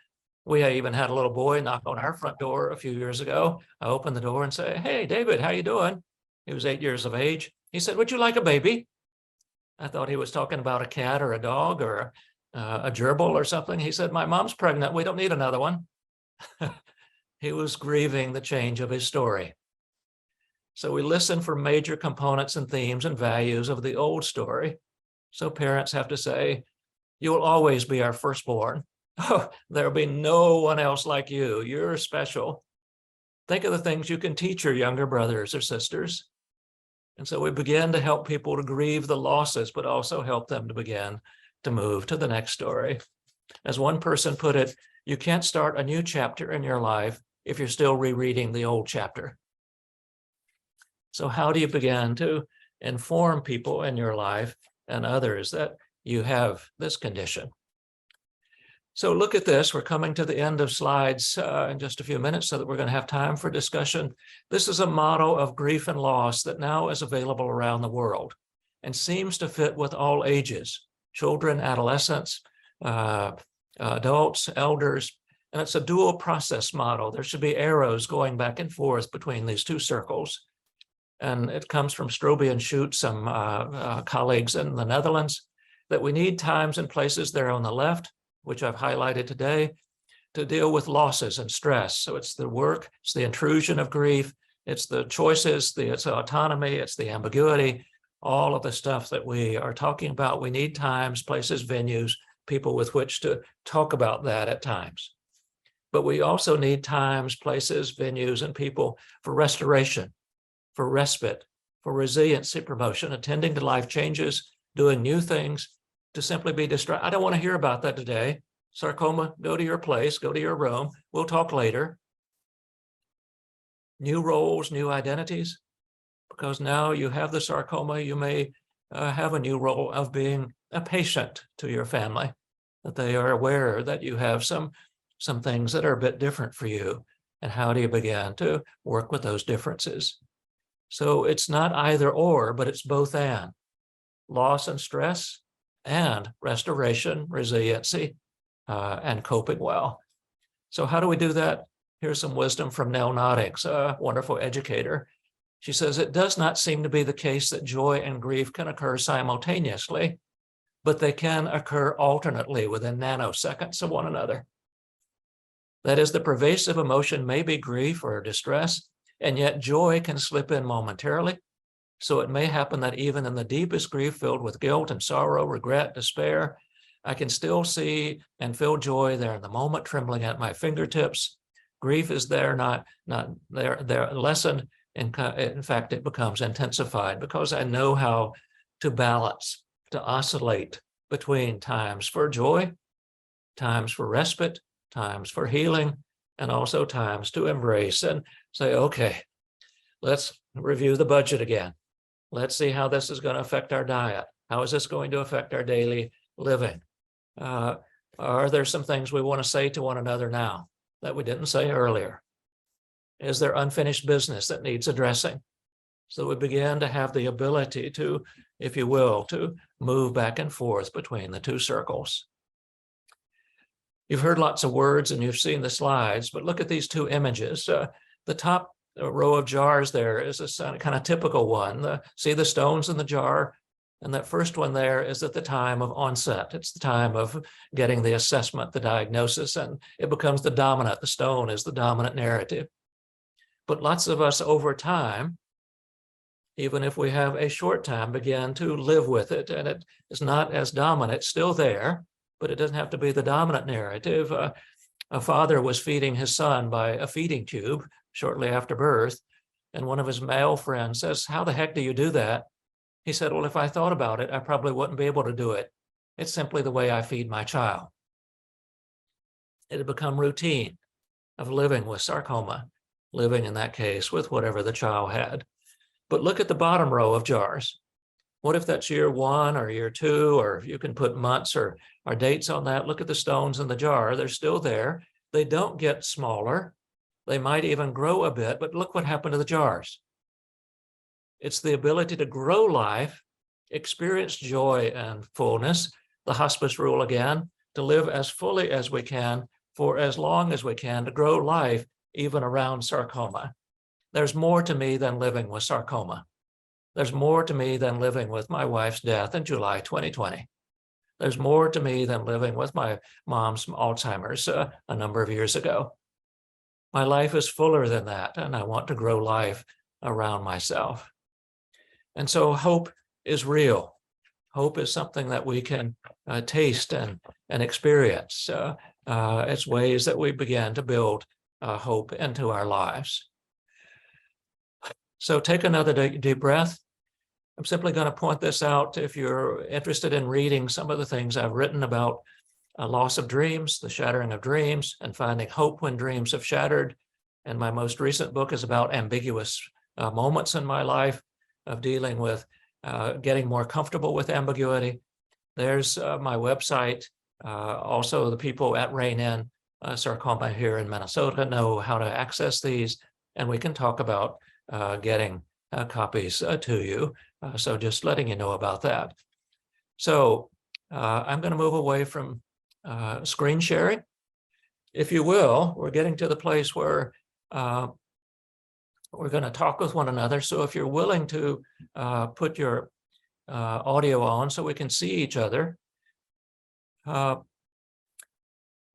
S2: We even had a little boy knock on our front door a few years ago. I opened the door and say, "Hey, David, how you doing?" He was 8 years of age. He said, "Would you like a baby?" I thought he was talking about a cat or a dog or a gerbil or something. He said, "My mom's pregnant. We don't need another one." He was grieving the change of his story. So we listen for major components and themes and values of the old story. So parents have to say, "You will always be our firstborn. Oh, there'll be no one else like you. You're special." Think of the things you can teach your younger brothers or sisters. And so we begin to help people to grieve the losses, but also help them to begin to move to the next story. As one person put it, you can't start a new chapter in your life if you're still rereading the old chapter. So how do you begin to inform people in your life and others that you have this condition? So look at this. We're coming to the end of slides in just a few minutes so that we're going to have time for discussion. This is a model of grief and loss that now is available around the world and seems to fit with all ages, children, adolescents, adults, elders, and it's a dual process model. There should be arrows going back and forth between these two circles. And it comes from Strobe and Schut, some colleagues in the Netherlands, that we need times and places there on the left, which I've highlighted today, to deal with losses and stress. So it's the work, it's the intrusion of grief, it's the choices, it's autonomy, it's the ambiguity, all of the stuff that we are talking about. We need times, places, venues, people with which to talk about that at times. But we also need times, places, venues, and people for restoration, for respite, for resiliency promotion, attending to life changes, doing new things, to simply be distracted. I don't want to hear about that today. Sarcoma, go to your place, go to your room. We'll talk later. New roles, new identities, because now you have the sarcoma, you may have a new role of being a patient to your family, that they are aware that you have some things that are a bit different for you. And how do you begin to work with those differences? So it's not either or, but it's both and. Loss and stress and restoration, resiliency, and coping well. So how do we do that? Here's some wisdom from Nell Noddings, a wonderful educator. She says, it does not seem to be the case that joy and grief can occur simultaneously, but they can occur alternately within nanoseconds of one another. That is, the pervasive emotion may be grief or distress, and yet joy can slip in momentarily. So it may happen that even in the deepest grief filled with guilt and sorrow, regret, despair, I can still see and feel joy there in the moment, trembling at my fingertips. Grief is there, not there lessened. In fact, it becomes intensified because I know how to balance, to oscillate between times for joy, times for respite, times for healing, and also times to embrace and say, okay, let's review the budget again. Let's see how this is going to affect our diet. How is this going to affect our daily living? Are there some things we want to say to one another now that we didn't say earlier? Is there unfinished business that needs addressing? So we begin to have the ability to, if you will, to move back and forth between the two circles. You've heard lots of words and you've seen the slides, but look at these two images. The top row of jars there is a kind of typical one. See the stones in the jar? And that first one there is at the time of onset. It's the time of getting the assessment, the diagnosis, and it becomes the dominant. The stone is the dominant narrative. But lots of us over time, even if we have a short time, begin to live with it. And it is not as dominant, it's still there, but it doesn't have to be the dominant narrative. A father was feeding his son by a feeding tube shortly after birth. And one of his male friends says, how the heck do you do that? He said, well, if I thought about it, I probably wouldn't be able to do it. It's simply the way I feed my child. It had become routine of living with sarcoma, living in that case with whatever the child had. But look at the bottom row of jars. What if that's year 1 or year 2, or you can put months or dates on that? Look at the stones in the jar. They're still there. They don't get smaller. They might even grow a bit, but look what happened to the jars. It's the ability to grow life, experience joy and fullness, the hospice rule again, to live as fully as we can for as long as we can, to grow life even around sarcoma. There's more to me than living with sarcoma. There's more to me than living with my wife's death in July 2020. There's more to me than living with my mom's Alzheimer's a number of years ago. My life is fuller than that, and I want to grow life around myself. And so hope is real. Hope is something that we can taste and experience. It's ways that we begin to build hope into our lives. So take another deep breath. I'm simply going to point this out. If you're interested in reading some of the things I've written about loss of dreams, the shattering of dreams, and finding hope when dreams have shattered. And my most recent book is about ambiguous moments in my life of dealing with getting more comfortable with ambiguity. There's my website. Also, the people at Rein Sarcoma here in Minnesota know how to access these, and we can talk about getting copies to you. So just letting you know about that. So I'm going to move away from screen sharing. If you will, we're getting to the place where we're going to talk with one another. So if you're willing to put your audio on so we can see each other,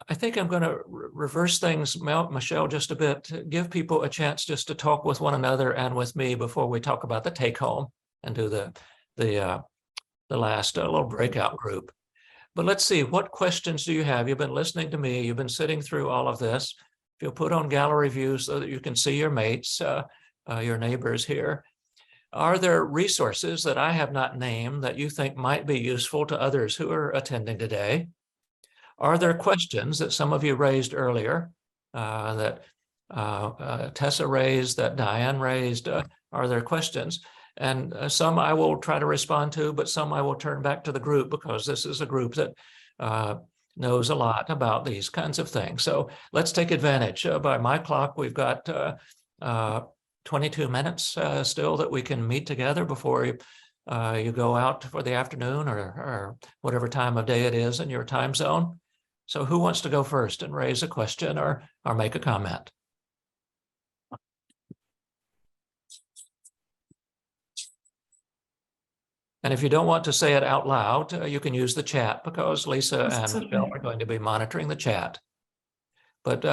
S2: I think I'm going to reverse things, Michelle, just a bit, to give people a chance just to talk with one another and with me before we talk about the take home and do the last little breakout group. But let's see, what questions do you have? You've been listening to me. You've been sitting through all of this. If you'll put on gallery view so that you can see your mates, your neighbors here. Are there resources that I have not named that you think might be useful to others who are attending today? Are there questions that some of you raised earlier, that Tessa raised, that Diane raised? Are there questions? And some I will try to respond to, but some I will turn back to the group because this is a group that knows a lot about these kinds of things. So let's take advantage. By my clock, we've got 22 minutes still that we can meet together before you go out for the afternoon or whatever time of day it is in your time zone. So who wants to go first and raise a question or make a comment? And if you don't want to say it out loud, you can use the chat because Lisa and Michelle are going to be monitoring the chat. But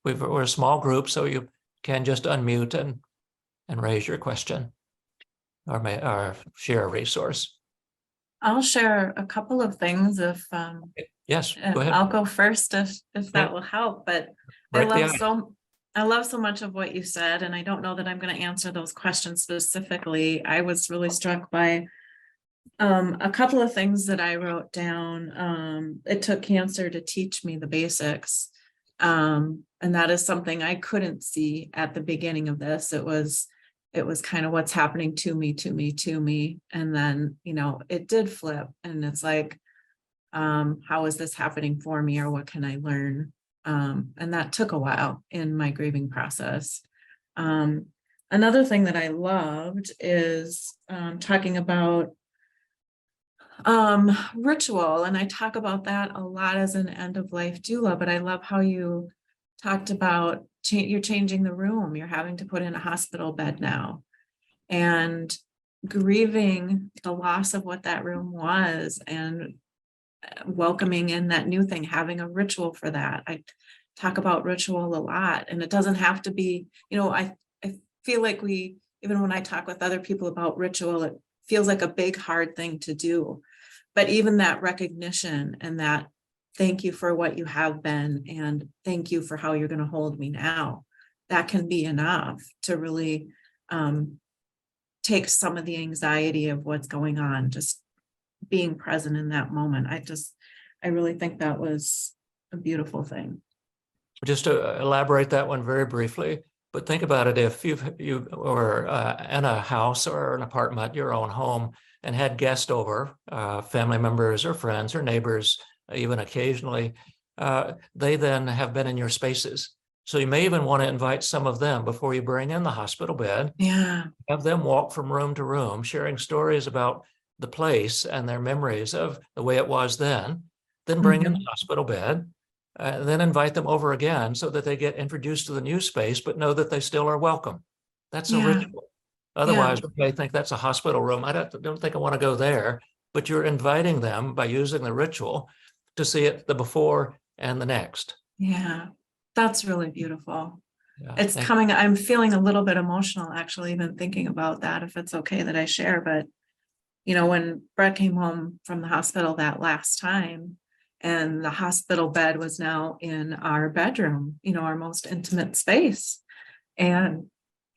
S2: we're a small group, so you can just unmute and raise your question or share a resource.
S3: I'll share a couple of things if
S2: yes, go ahead.
S3: I'll go first if that will help. But I love so much of what you said, and I don't know that I'm going to answer those questions specifically. I was really struck by a couple of things that I wrote down. It took cancer to teach me the basics. And that is something I couldn't see at the beginning of this. It was kind of what's happening to me. And then, it did flip and it's like, how is this happening for me or what can I learn? And that took a while in my grieving process. Another thing that I loved is talking about ritual. And I talk about that a lot as an end of life doula, but I love how you talked about you're changing the room. You're having to put in a hospital bed now and grieving the loss of what that room was and welcoming in that new thing, having a ritual for that. I talk about ritual a lot, and it doesn't have to be, I feel like even when I talk with other people about ritual, it feels like a big, hard thing to do. But even that recognition and that thank you for what you have been, and thank you for how you're going to hold me now, that can be enough to really take some of the anxiety of what's going on, just being present in that moment. I really think that was a beautiful thing.
S2: Just to elaborate that one very briefly, but think about it, if you were in a house or an apartment, your own home, and had guests over, family members or friends or neighbors, even occasionally, they then have been in your spaces. So you may even want to invite some of them before you bring in the hospital bed.
S3: Yeah.
S2: Have them walk from room to room, sharing stories about the place and their memories of the way it was then bring in the hospital bed, then invite them over again so that they get introduced to the new space, but know that they still are welcome. That's a ritual. Otherwise, they think that's a hospital room. I don't think I want to go there, but you're inviting them by using the ritual to see it the before and the next.
S3: Yeah, that's really beautiful.
S2: Yeah,
S3: it's coming. I'm feeling a little bit emotional, actually, even thinking about that, if it's okay that I share. But, when Brett came home from the hospital that last time, and the hospital bed was now in our bedroom, our most intimate space. And,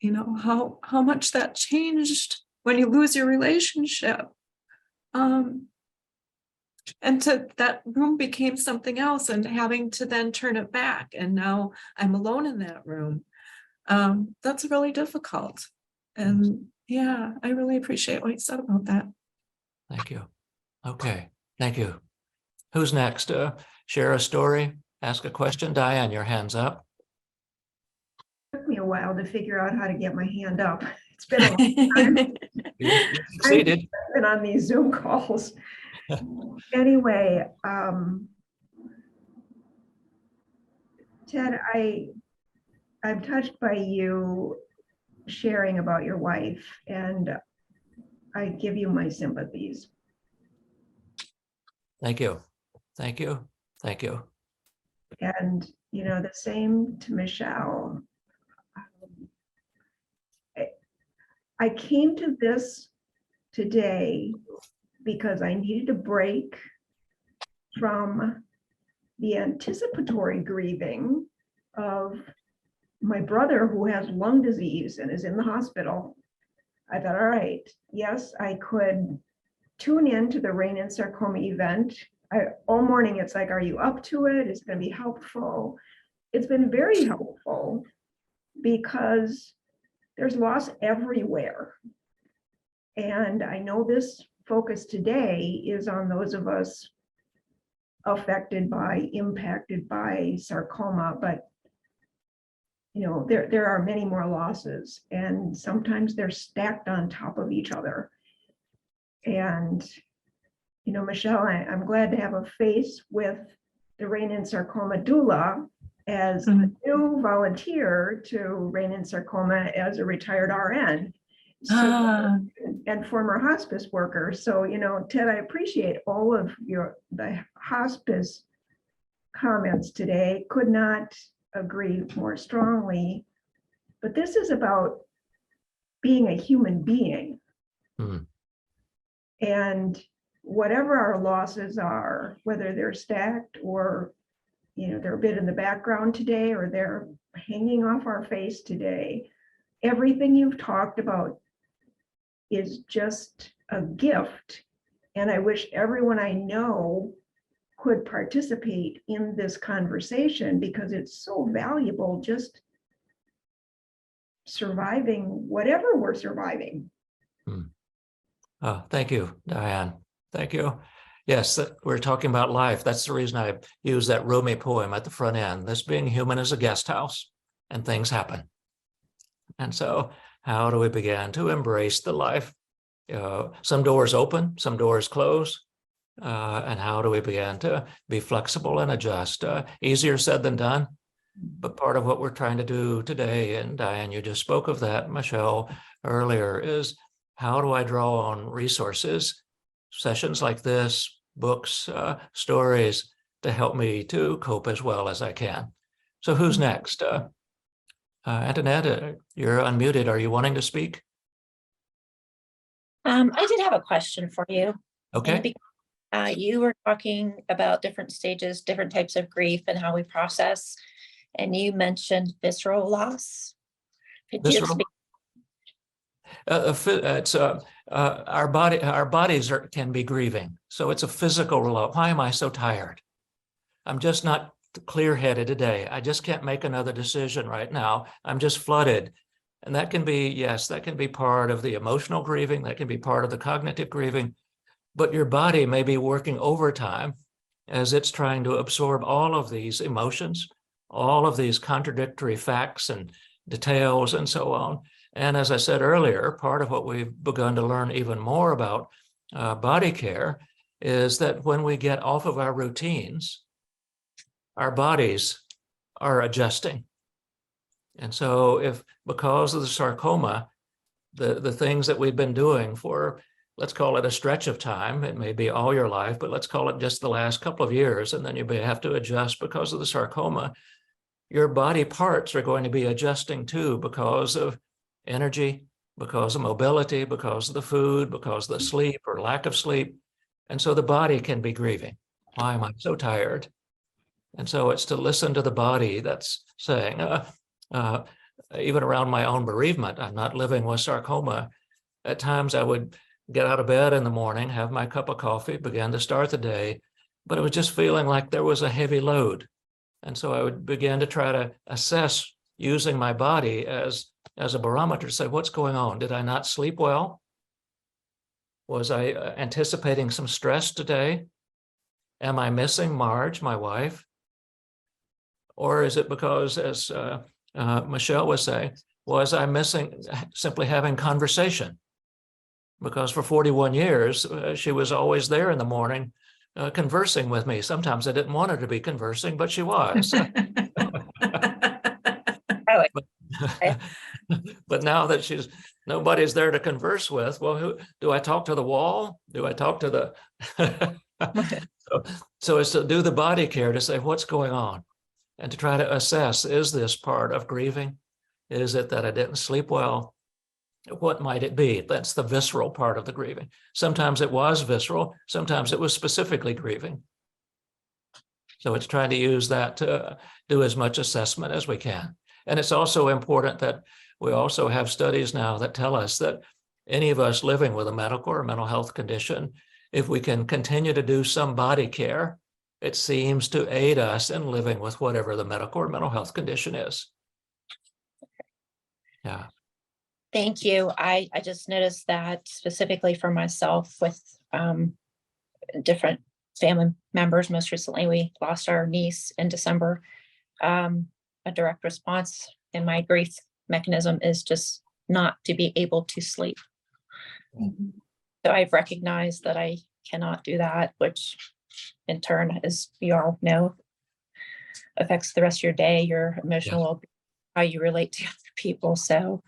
S3: how much that changed when you lose your relationship. And that room became something else, and having to then turn it back. And now I'm alone in that room. That's really difficult. And yeah, I really appreciate what you said about that.
S2: Thank you. Okay, thank you. Who's next? Share a story, ask a question. Diane, your hand's up.
S4: It took me a while to figure out how to get my hand up. It's been a long time.
S2: You succeeded.
S4: I've been on these Zoom calls. Anyway, Ted, I'm touched by you sharing about your wife, and I give you my sympathies.
S2: Thank you. Thank you. Thank you.
S4: And, you know, the same to Michelle. I came to this today because I needed a break from the anticipatory grieving of my brother who has lung disease and is in the hospital. I thought, all right, yes, I could tune in to the Rein and Sarcoma event. All morning, it's like, are you up to it? It's going to be helpful. It's been very helpful because there's loss everywhere. And I know this focus today is on those of us affected by, impacted by sarcoma, but you know, there are many more losses, and sometimes they're stacked on top of each other. And, you know, Michelle, I'm glad to have a face with the Rein and Sarcoma doula as a new volunteer to Rein and Sarcoma as a retired RN. So, and former hospice worker. So, you know, Ted, I appreciate all of the hospice comments today. Could not agree more strongly. But this is about being a human being.
S2: Mm.
S4: And whatever our losses are, whether they're stacked or, you know, they're a bit in the background today or they're hanging off our face today, everything you've talked about is just a gift. And I wish everyone I know could participate in this conversation because it's so valuable, just surviving whatever we're surviving.
S2: Oh, thank you, Diane. Thank you. Yes, we're talking about life. That's the reason I use that Rumi poem at the front end. This being human is a guest house and things happen. And so how do we begin to embrace the life? Some doors open, some doors close. And how do we begin to be flexible and adjust? Easier said than done. But part of what we're trying to do today, and Diane, you just spoke of that, Michelle, earlier, is how do I draw on resources, sessions like this, books, stories, to help me to cope as well as I can. So who's next? Antoinette, you're unmuted. Are you wanting to speak?
S5: I did have a question for you.
S2: Okay.
S5: You were talking about different stages, different types of grief and how we process, and you mentioned visceral loss. Could you
S2: Visceral? It's our bodies can be grieving. So it's a physical loss. Why am I so tired? I'm just not clear-headed today. I just can't make another decision right now. I'm just flooded. And that can be, yes, that can be part of the emotional grieving. That can be part of the cognitive grieving. But your body may be working overtime as it's trying to absorb all of these emotions, all of these contradictory facts and details and so on. And as I said earlier, part of what we've begun to learn even more about body care is that when we get off of our routines, our bodies are adjusting. And so if, because of the sarcoma, the things that we've been doing for, let's call it a stretch of time, it may be all your life, but let's call it just the last couple of years, and then you may have to adjust because of the sarcoma, your body parts are going to be adjusting too because of energy, because of mobility, because of the food, because of the sleep or lack of sleep. And so the body can be grieving. Why am I so tired? And so it's to listen to the body that's saying, even around my own bereavement, I'm not living with sarcoma. At times I would get out of bed in the morning, have my cup of coffee, begin to start the day, but it was just feeling like there was a heavy load. And so I would begin to try to assess using my body as a barometer to say, what's going on? Did I not sleep well? Was I anticipating some stress today? Am I missing Marge, my wife? Or is it because, as Michelle was saying, was I missing simply having conversation? Because for 41 years, she was always there in the morning conversing with me. Sometimes I didn't want her to be conversing, but she was. But now that nobody's there to converse with, well, who do I talk to? The wall? Do I talk to the? So it's to do the body care to say, what's going on? and to try to assess, is this part of grieving? Is it that I didn't sleep well? What might it be? That's the visceral part of the grieving. Sometimes it was visceral, sometimes it was specifically grieving. So it's trying to use that to do as much assessment as we can. And it's also important that we also have studies now that tell us that any of us living with a medical or mental health condition, if we can continue to do some body care, it seems to aid us in living with whatever the medical or mental health condition is. Yeah.
S5: Thank you. I just noticed that specifically for myself with different family members. Most recently, we lost our niece in December. A direct response in my grief mechanism is just not to be able to sleep. So I've recognized that I cannot do that, which in turn, as you all know, affects the rest of your day, your emotional well-being, how you relate to other people. So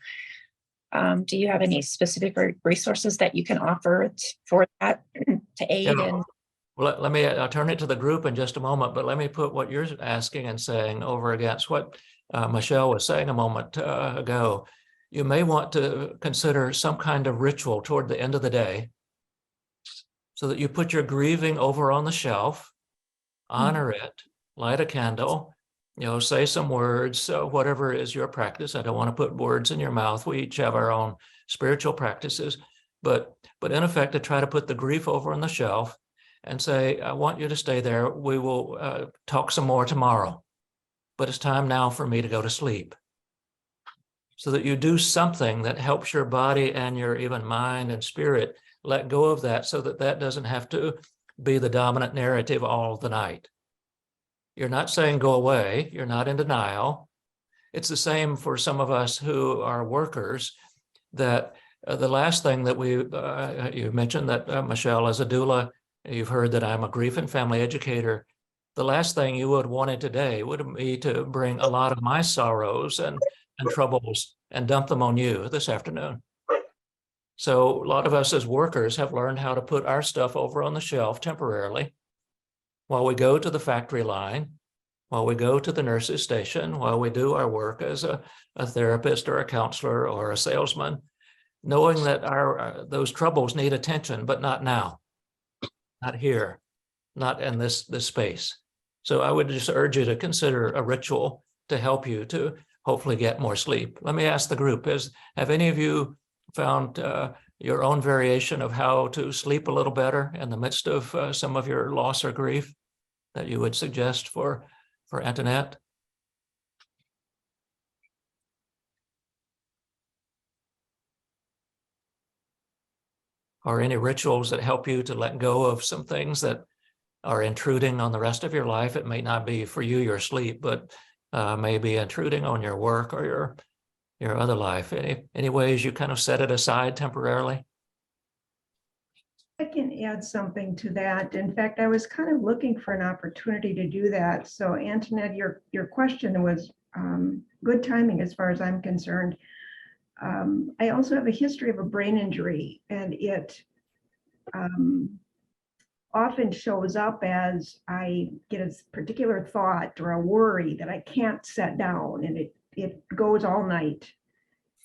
S5: do you have any specific resources that you can offer for that to aid in?
S2: Well, I'll turn it to the group in just a moment, but let me put what you're asking and saying over against what Michelle was saying a moment ago. You may want to consider some kind of ritual toward the end of the day so that you put your grieving over on the shelf, honor it, light a candle, say some words, whatever is your practice. I don't want to put words in your mouth. We each have our own spiritual practices, but in effect, to try to put the grief over on the shelf and say, I want you to stay there. We will talk some more tomorrow, but it's time now for me to go to sleep. So that you do something that helps your body and your even mind and spirit let go of that, so that that doesn't have to be the dominant narrative all the night. You're not saying go away. You're not in denial. It's the same for some of us who are workers, that the last thing that you mentioned that Michelle is a doula. You've heard that I'm a grief and family educator. The last thing you would want today would be to bring a lot of my sorrows and troubles and dump them on you this afternoon. So a lot of us as workers have learned how to put our stuff over on the shelf temporarily while we go to the factory line, while we go to the nurse's station, while we do our work as a therapist or a counselor or a salesman, knowing that those troubles need attention, but not now, not here, not in this space. So I would just urge you to consider a ritual to help you to hopefully get more sleep. Let me ask the group, have any of you found your own variation of how to sleep a little better in the midst of some of your loss or grief that you would suggest for Antoinette? Or any rituals that help you to let go of some things that are intruding on the rest of your life? It may not be for you your sleep, but may be intruding on your work or your other life. Any ways you kind of set it aside temporarily?
S4: I can add something to that. In fact, I was kind of looking for an opportunity to do that. So Antoinette, your question was good timing as far as I'm concerned. I also have a history of a brain injury, and it often shows up as I get a particular thought or a worry that I can't set down, and it goes all night.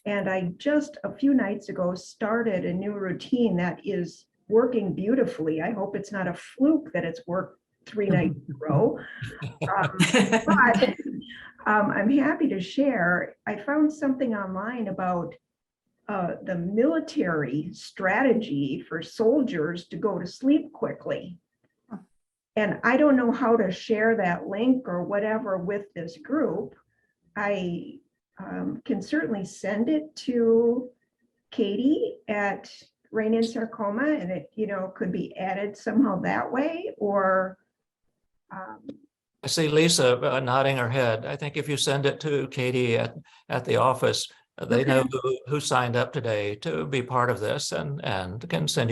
S4: And I just a few nights ago started a new routine that is working beautifully. I hope it's not a fluke that it's worked 3 nights in a row. But I'm happy to share. I found something online about the military strategy for soldiers to go to sleep quickly. And I don't know how to share that link or whatever with this group. I can certainly send it to Katie at Rein and Sarcoma, and it could be added somehow that way, or
S2: I see Lisa nodding her head. I think if you send it to Katie at the office, they know who signed up today to be part of this, and can send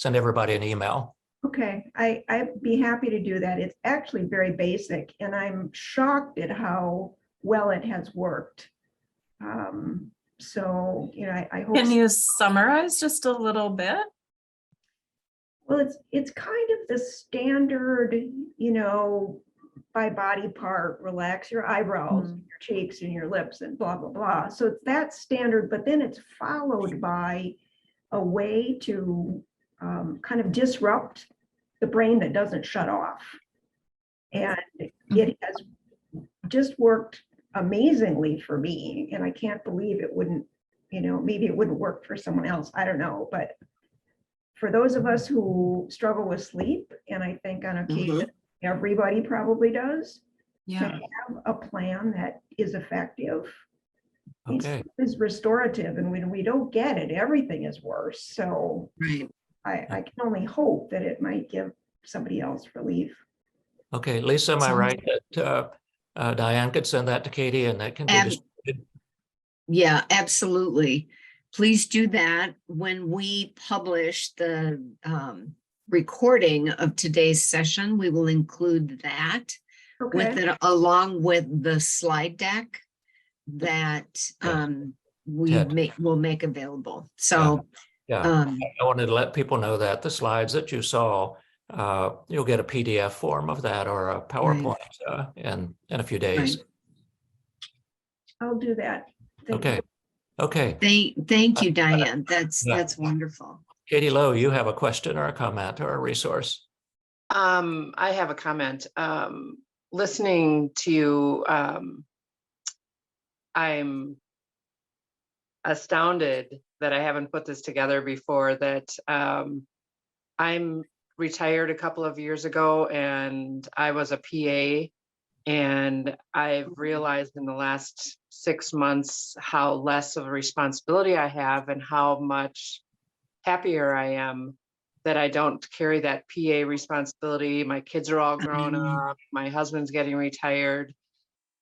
S2: everybody an email. Okay,
S4: I'd be happy to do that. It's actually very basic, and I'm shocked at how well it has worked. So, I hope.
S3: Can you summarize just a little bit?
S4: Well, it's kind of the standard, by body part, relax your eyebrows,
S3: Mhm.
S4: your cheeks and your lips and blah, blah, blah. So it's that standard, but then it's followed by a way to kind of disrupt the brain that doesn't shut off. And it has just worked amazingly for me. And I can't believe it wouldn't, maybe it wouldn't work for someone else. I don't know. But for those of us who struggle with sleep, and I think on occasion, everybody probably does, to
S3: Yeah.
S4: have a plan that is effective
S2: Okay.
S4: is restorative. And when we don't get it, everything is worse. So
S1: Right.
S4: I can only hope that it might give somebody else relief.
S2: Okay, Lisa, am I
S1: Sounds-
S2: right that Diane could send that to Katie and that can be
S1: Ab-
S2: distributed?
S1: Yeah, absolutely. Please do that. When we publish the recording of today's session, we will include that with
S4: Okay,
S1: it, along with the slide deck that
S2: Yeah.
S1: we
S2: Ted.
S1: will make available. So
S2: Yeah, I wanted to let people know that the slides that you saw, you'll get a PDF form of that or a PowerPoint in a few days.
S1: right.
S4: I'll do that. Thank you.
S2: Okay, okay.
S1: Thank you, Diane.
S2: Yeah.
S1: That's wonderful.
S2: Katie Lowe, you have a question or a comment or a resource?
S6: I have a comment. Listening to you, I'm astounded that I haven't put this together before, that I'm retired a couple of years ago and I was a PA, and I've realized in the last 6 months how less of a responsibility I have and how much happier I am that I don't carry that PA responsibility. My kids are all grown up. My husband's getting retired.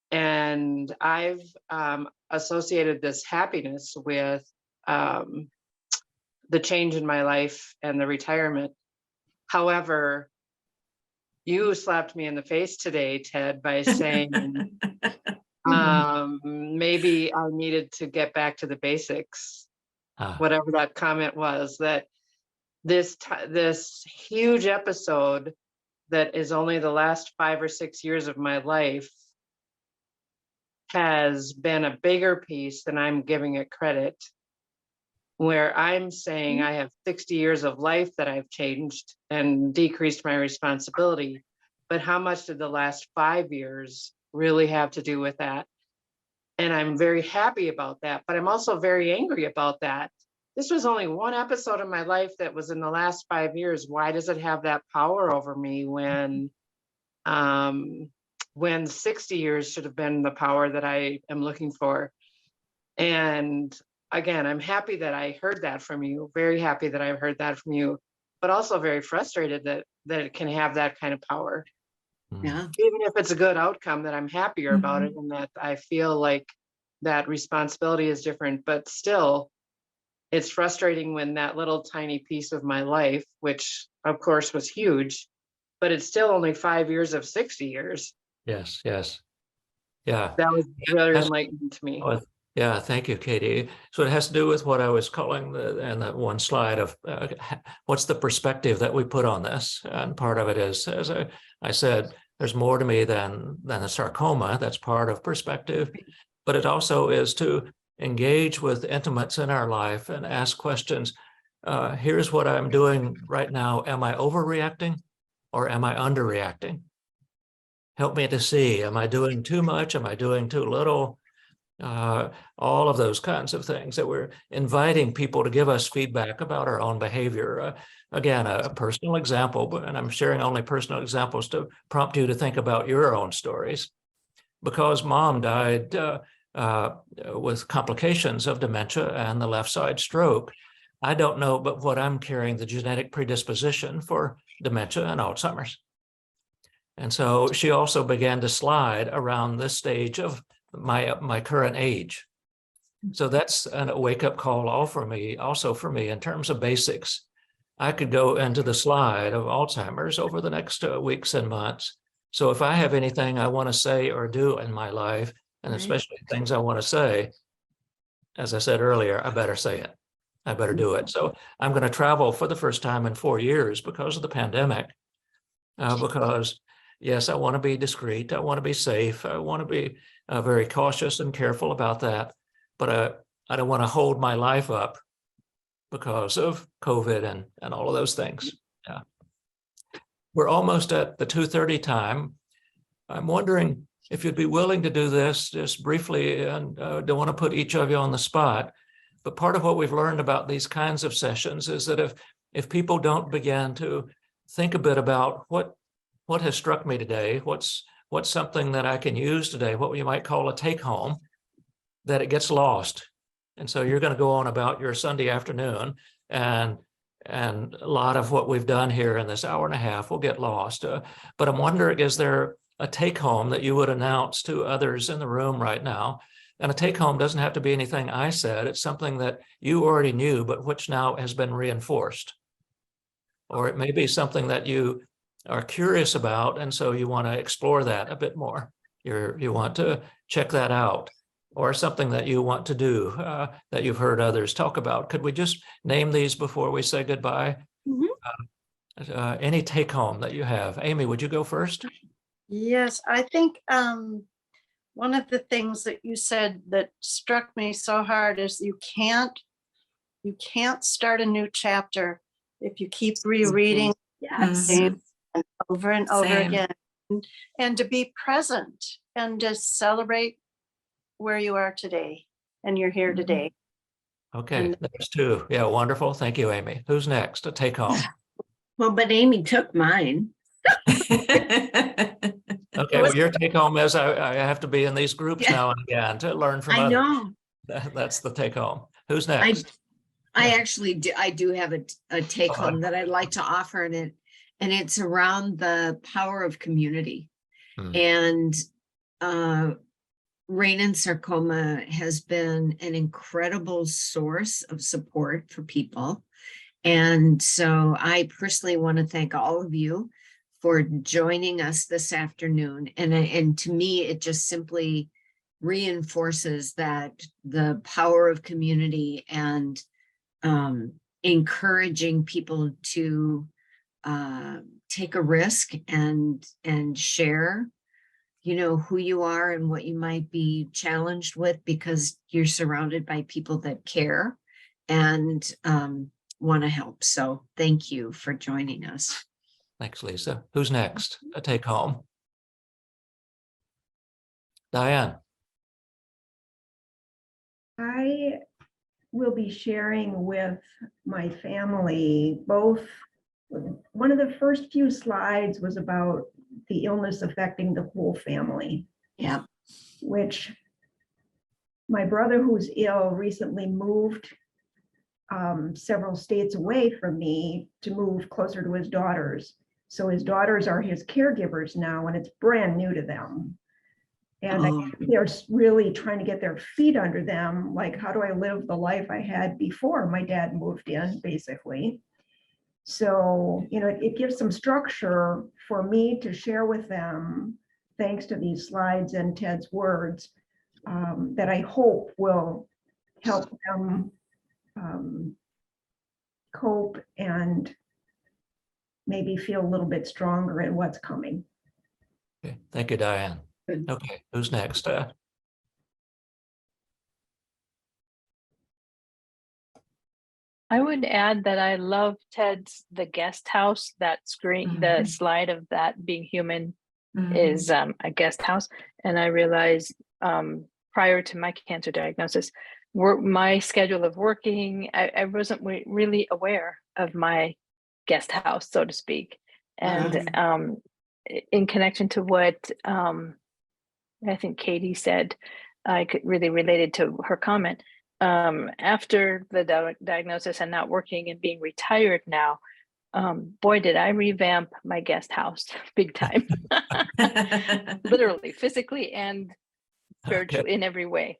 S6: And I've associated this happiness with the change in my life and the retirement. However, you slapped me in the face today, Ted, by saying maybe I needed to get back to the basics, whatever that comment was, that this huge episode that is only the last 5 or 6 years of my life has been a bigger piece than I'm giving it credit, where I'm saying I have 60 years of life that I've changed and decreased my responsibility. But how much did the last 5 years really have to do with that? And I'm very happy about that, but I'm also very angry about that. This was only one episode of my life that was in the last 5 years. Why does it have that power over me when 60 years should have been the power that I am looking for? And again, I'm happy that I heard that from you, very happy that I've heard that from you, but also very frustrated that it can have that kind of power.
S1: Yeah.
S6: Even if it's a good outcome, that I'm happier about it and that I feel like that responsibility is different, but still it's frustrating when that little tiny piece of my life, which of course was huge, but it's still only 5 years of 60 years.
S2: Yes, yes. Yeah.
S6: That was really
S2: That's-
S6: enlightening to me.
S2: Yeah, thank you, Katie. So it has to do with what I was calling in that one slide of what's the perspective that we put on this. And part of it is, as I said, there's more to me than a sarcoma. That's part of perspective. But it also is to engage with intimates in our life and ask questions. Here's what I'm doing right now. Am I overreacting or am I underreacting? Help me to see, am I doing too much? Am I doing too little? All of those kinds of things that we're inviting people to give us feedback about our own behavior. Again, a personal example, and I'm sharing only personal examples to prompt you to think about your own stories. Because mom died with complications of dementia and the left side stroke, I don't know, but what I'm carrying the genetic predisposition for dementia and Alzheimer's. And so she also began to slide around this stage of my current age. So that's a wake-up call also for me in terms of basics. I could go into the slide of Alzheimer's over the next weeks and months. So if I have anything I want to say or do in my life, and especially things I want to say, as I said earlier, I better say it. I better do it. So I'm going to travel for the first time in 4 years because of the pandemic, because yes, I want to be discreet. I want to be safe. I want to be very cautious and careful about that. But I don't want to hold my life up because of COVID and all of those things. Yeah. We're almost at the 2:30 time. I'm wondering if you'd be willing to do this just briefly, and don't want to put each of you on the spot. But part of what we've learned about these kinds of sessions is that if people don't begin to think a bit about what has struck me today, what's something that I can use today, what you might call a take home, that it gets lost. And so you're going to go on about your Sunday afternoon, and a lot of what we've done here in this hour and a half will get lost. But I'm wondering, is there a take home that you would announce to others in the room right now? And a take home doesn't have to be anything I said. It's something that you already knew, but which now has been reinforced. Or it may be something that you are curious about, and so you want to explore that a bit more. You want to check that out, or something that you want to do that you've heard others talk about. Could we just name these before we say goodbye? Any take home that you have? Amy, would you go first?
S7: Yes, I think one of the things that you said that struck me so hard is you can't start a new chapter if you keep rereading
S1: Yes.
S7: same and over and over
S3: Same.
S7: again, and to be present and just celebrate where you are today and you're here today.
S2: Okay,
S7: And-
S2: there's two. Yeah, wonderful. Thank you, Amy. Who's next? A take home.
S1: Well, but Amy took mine.
S2: Okay, well, your take home is I have to be in these groups
S1: Yeah.
S2: now and again to learn from
S1: I
S2: others.
S1: know.
S2: That's the take home. Who's next?
S1: I
S2: Yeah.
S1: actually do. I do have a take
S2: Oh,
S1: home that I'd like to offer, and it's around the power of community.
S2: Hmm.
S1: And Rein and Sarcoma has been an incredible source of support for people. And so I personally want to thank all of you for joining us this afternoon. And to me, it just simply reinforces that the power of community and encouraging people to take a risk and share, who you are and what you might be challenged with, because you're surrounded by people that care and want to help. So thank you for joining us.
S2: Thanks, Lisa. Who's next? A take home. Diane.
S4: I will be sharing with my family both. One of the first few slides was about the illness affecting the whole family.
S1: Yeah.
S4: Which my brother, who's ill, recently moved several states away from me to move closer to his daughters. So his daughters are his caregivers now, and it's brand new to them. And I think they're really trying to get their feet under them. Like, how do I live the life I had before my dad moved in, basically? So, it gives some structure for me to share with them, thanks to these slides and Ted's words, that I hope will help them cope and maybe feel a little bit stronger in what's coming.
S2: Okay. Thank you, Diane.
S1: Good.
S2: Okay, who's next?
S5: I would add that I love Ted's The Guest House, that screen, the slide of that being human is a guest house. And I realized prior to my cancer diagnosis, my schedule of working, I wasn't really aware of my guest house, so to speak. And in connection to what I think Katie said, I could really related to her comment. After the diagnosis and not working and being retired now, boy, did I revamp my guest house big time, literally, physically and spiritually, in every way.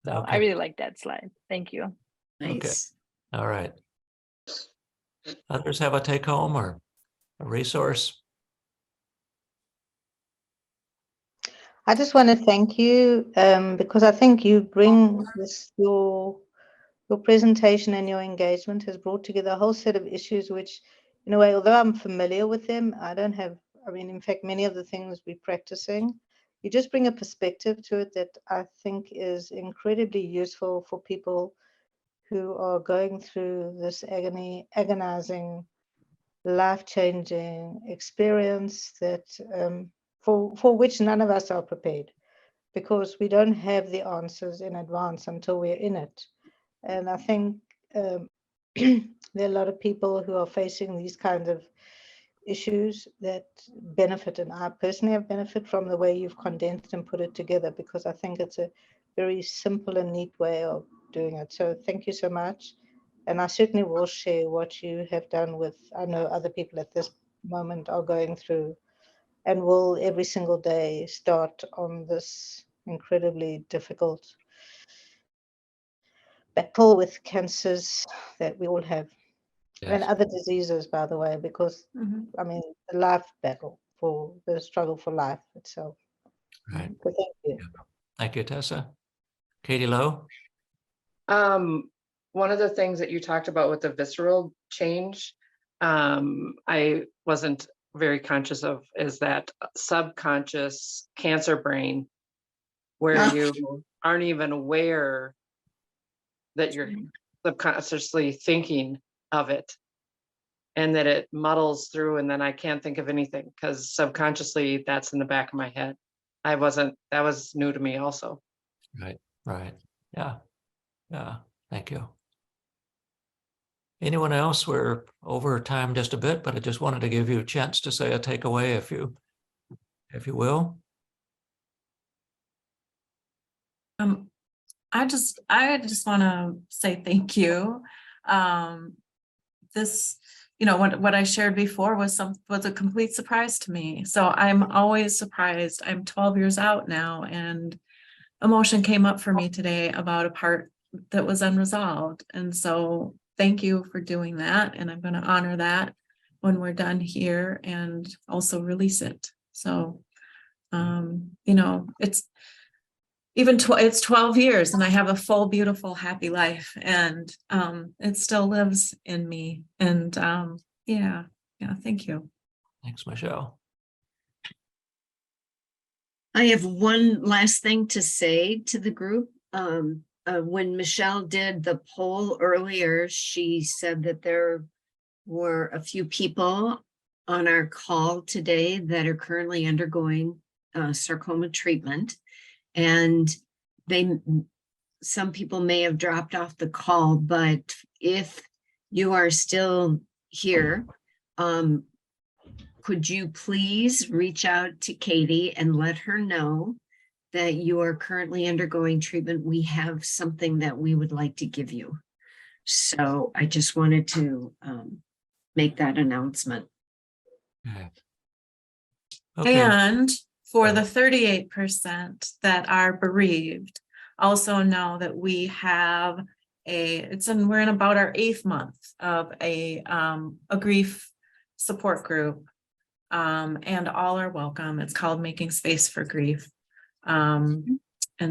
S5: So I really like that slide. Thank you.
S1: Nice.
S2: All right. Others have a take home or a resource?
S8: I just want to thank you because I think you bring your presentation and your engagement has brought together a whole set of issues which, in a way, although I'm familiar with them, I don't have I mean, in fact, many of the things we're practicing, you just bring a perspective to it that I think is incredibly useful for people who are going through this agonizing, life-changing experience that for which none of us are prepared, because we don't have the answers in advance until we're in it. And I think there are a lot of people who are facing these kinds of issues that benefit, and I personally have benefited from the way you've condensed and put it together, because I think it's a very simple and neat way of doing it. So thank you so much. And I certainly will share what you have done with, I know other people at this moment are going through, and will every single day start on this incredibly difficult battle with cancers that we all have. And
S2: Yes.
S8: other diseases, by the way, because I mean, the life battle, for the struggle for life itself.
S2: Right.
S8: So thank you.
S2: Thank you, Tessa. Katie Lowe?
S6: One of the things that you talked about with the visceral change, I wasn't very conscious of, is that subconscious cancer brain, where you aren't even aware that you're subconsciously thinking of it, and that it muddles through, and then I can't think of anything because subconsciously that's in the back of my head. That was new to me also.
S2: Right. Yeah. Thank you. Anyone else? We're over time just a bit, but I just wanted to give you a chance to say a takeaway if you will.
S3: I just want to say thank you. This, what I shared before was a complete surprise to me. So I'm always surprised. I'm 12 years out now, and emotion came up for me today about a part that was unresolved. And so thank you for doing that. And I'm going to honor that when we're done here and also release it. So, it's 12 years and I have a full, beautiful, happy life, and it still lives in me. And thank you.
S2: Thanks, Michelle.
S1: I have one last thing to say to the group. When Michelle did the poll earlier, she said that there were a few people on our call today that are currently undergoing sarcoma treatment. And some people may have dropped off the call, but if you are still here, could you please reach out to Katie and let her know that you are currently undergoing treatment? We have something that we would like to give you. So I just wanted to make that announcement.
S2: Okay.
S3: And for the 38% that are bereaved, also know that we have we're in about our 8th month of a grief support group, and all are welcome. It's called Making Space for Grief. And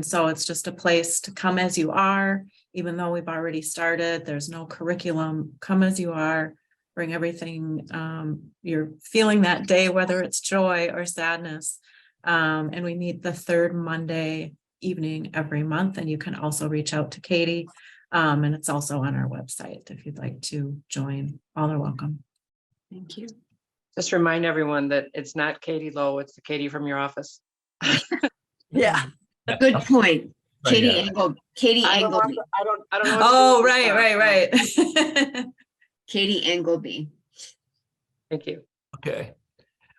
S3: so it's just a place to come as you are, even though we've already started. There's no curriculum. Come as you are, bring everything you're feeling that day, whether it's joy or sadness. And we meet the 3rd Monday evening every month. And you can also reach out to Katie. And it's also on our website if you'd like to join. All are welcome.
S1: Thank you.
S6: Just remind everyone that it's not Katie Lowe, it's the Katie from your office.
S7: Yeah.
S1: Good point.
S2: But
S1: Katie
S2: yeah.
S1: Katie
S6: I don't
S1: Angleby.
S6: know what to do
S3: Oh,
S6: with this stuff.
S3: right.
S1: Katie Angleby.
S6: Thank you.
S2: Okay.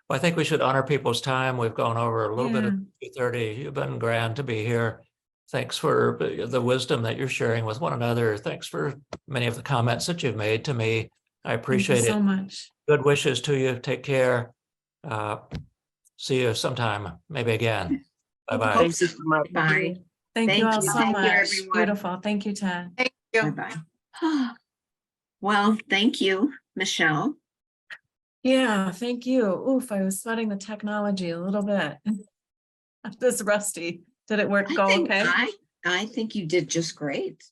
S2: Well, I think we should honor people's time. We've gone over a little bit of 2:30. You've been grand to be here. Thanks for the wisdom that you're sharing with one another. Thanks for many of the comments that you've made to me. I appreciate
S3: Thank you
S2: it.
S3: so much.
S2: Good wishes to you. Take care. See you sometime, maybe again. Bye-bye.
S6: Thank you so much.
S1: Bye.
S3: Thank you all
S1: you.
S3: so
S1: Thank you,
S3: much.
S1: everyone.
S3: Beautiful. Thank you, Ted.
S7: Thank you.
S1: Bye-bye. Well, thank you, Michelle.
S3: Yeah, thank you. Oof, I was sweating the technology a little bit. This rusty. Did it work? Go okay?
S1: I think you did just great.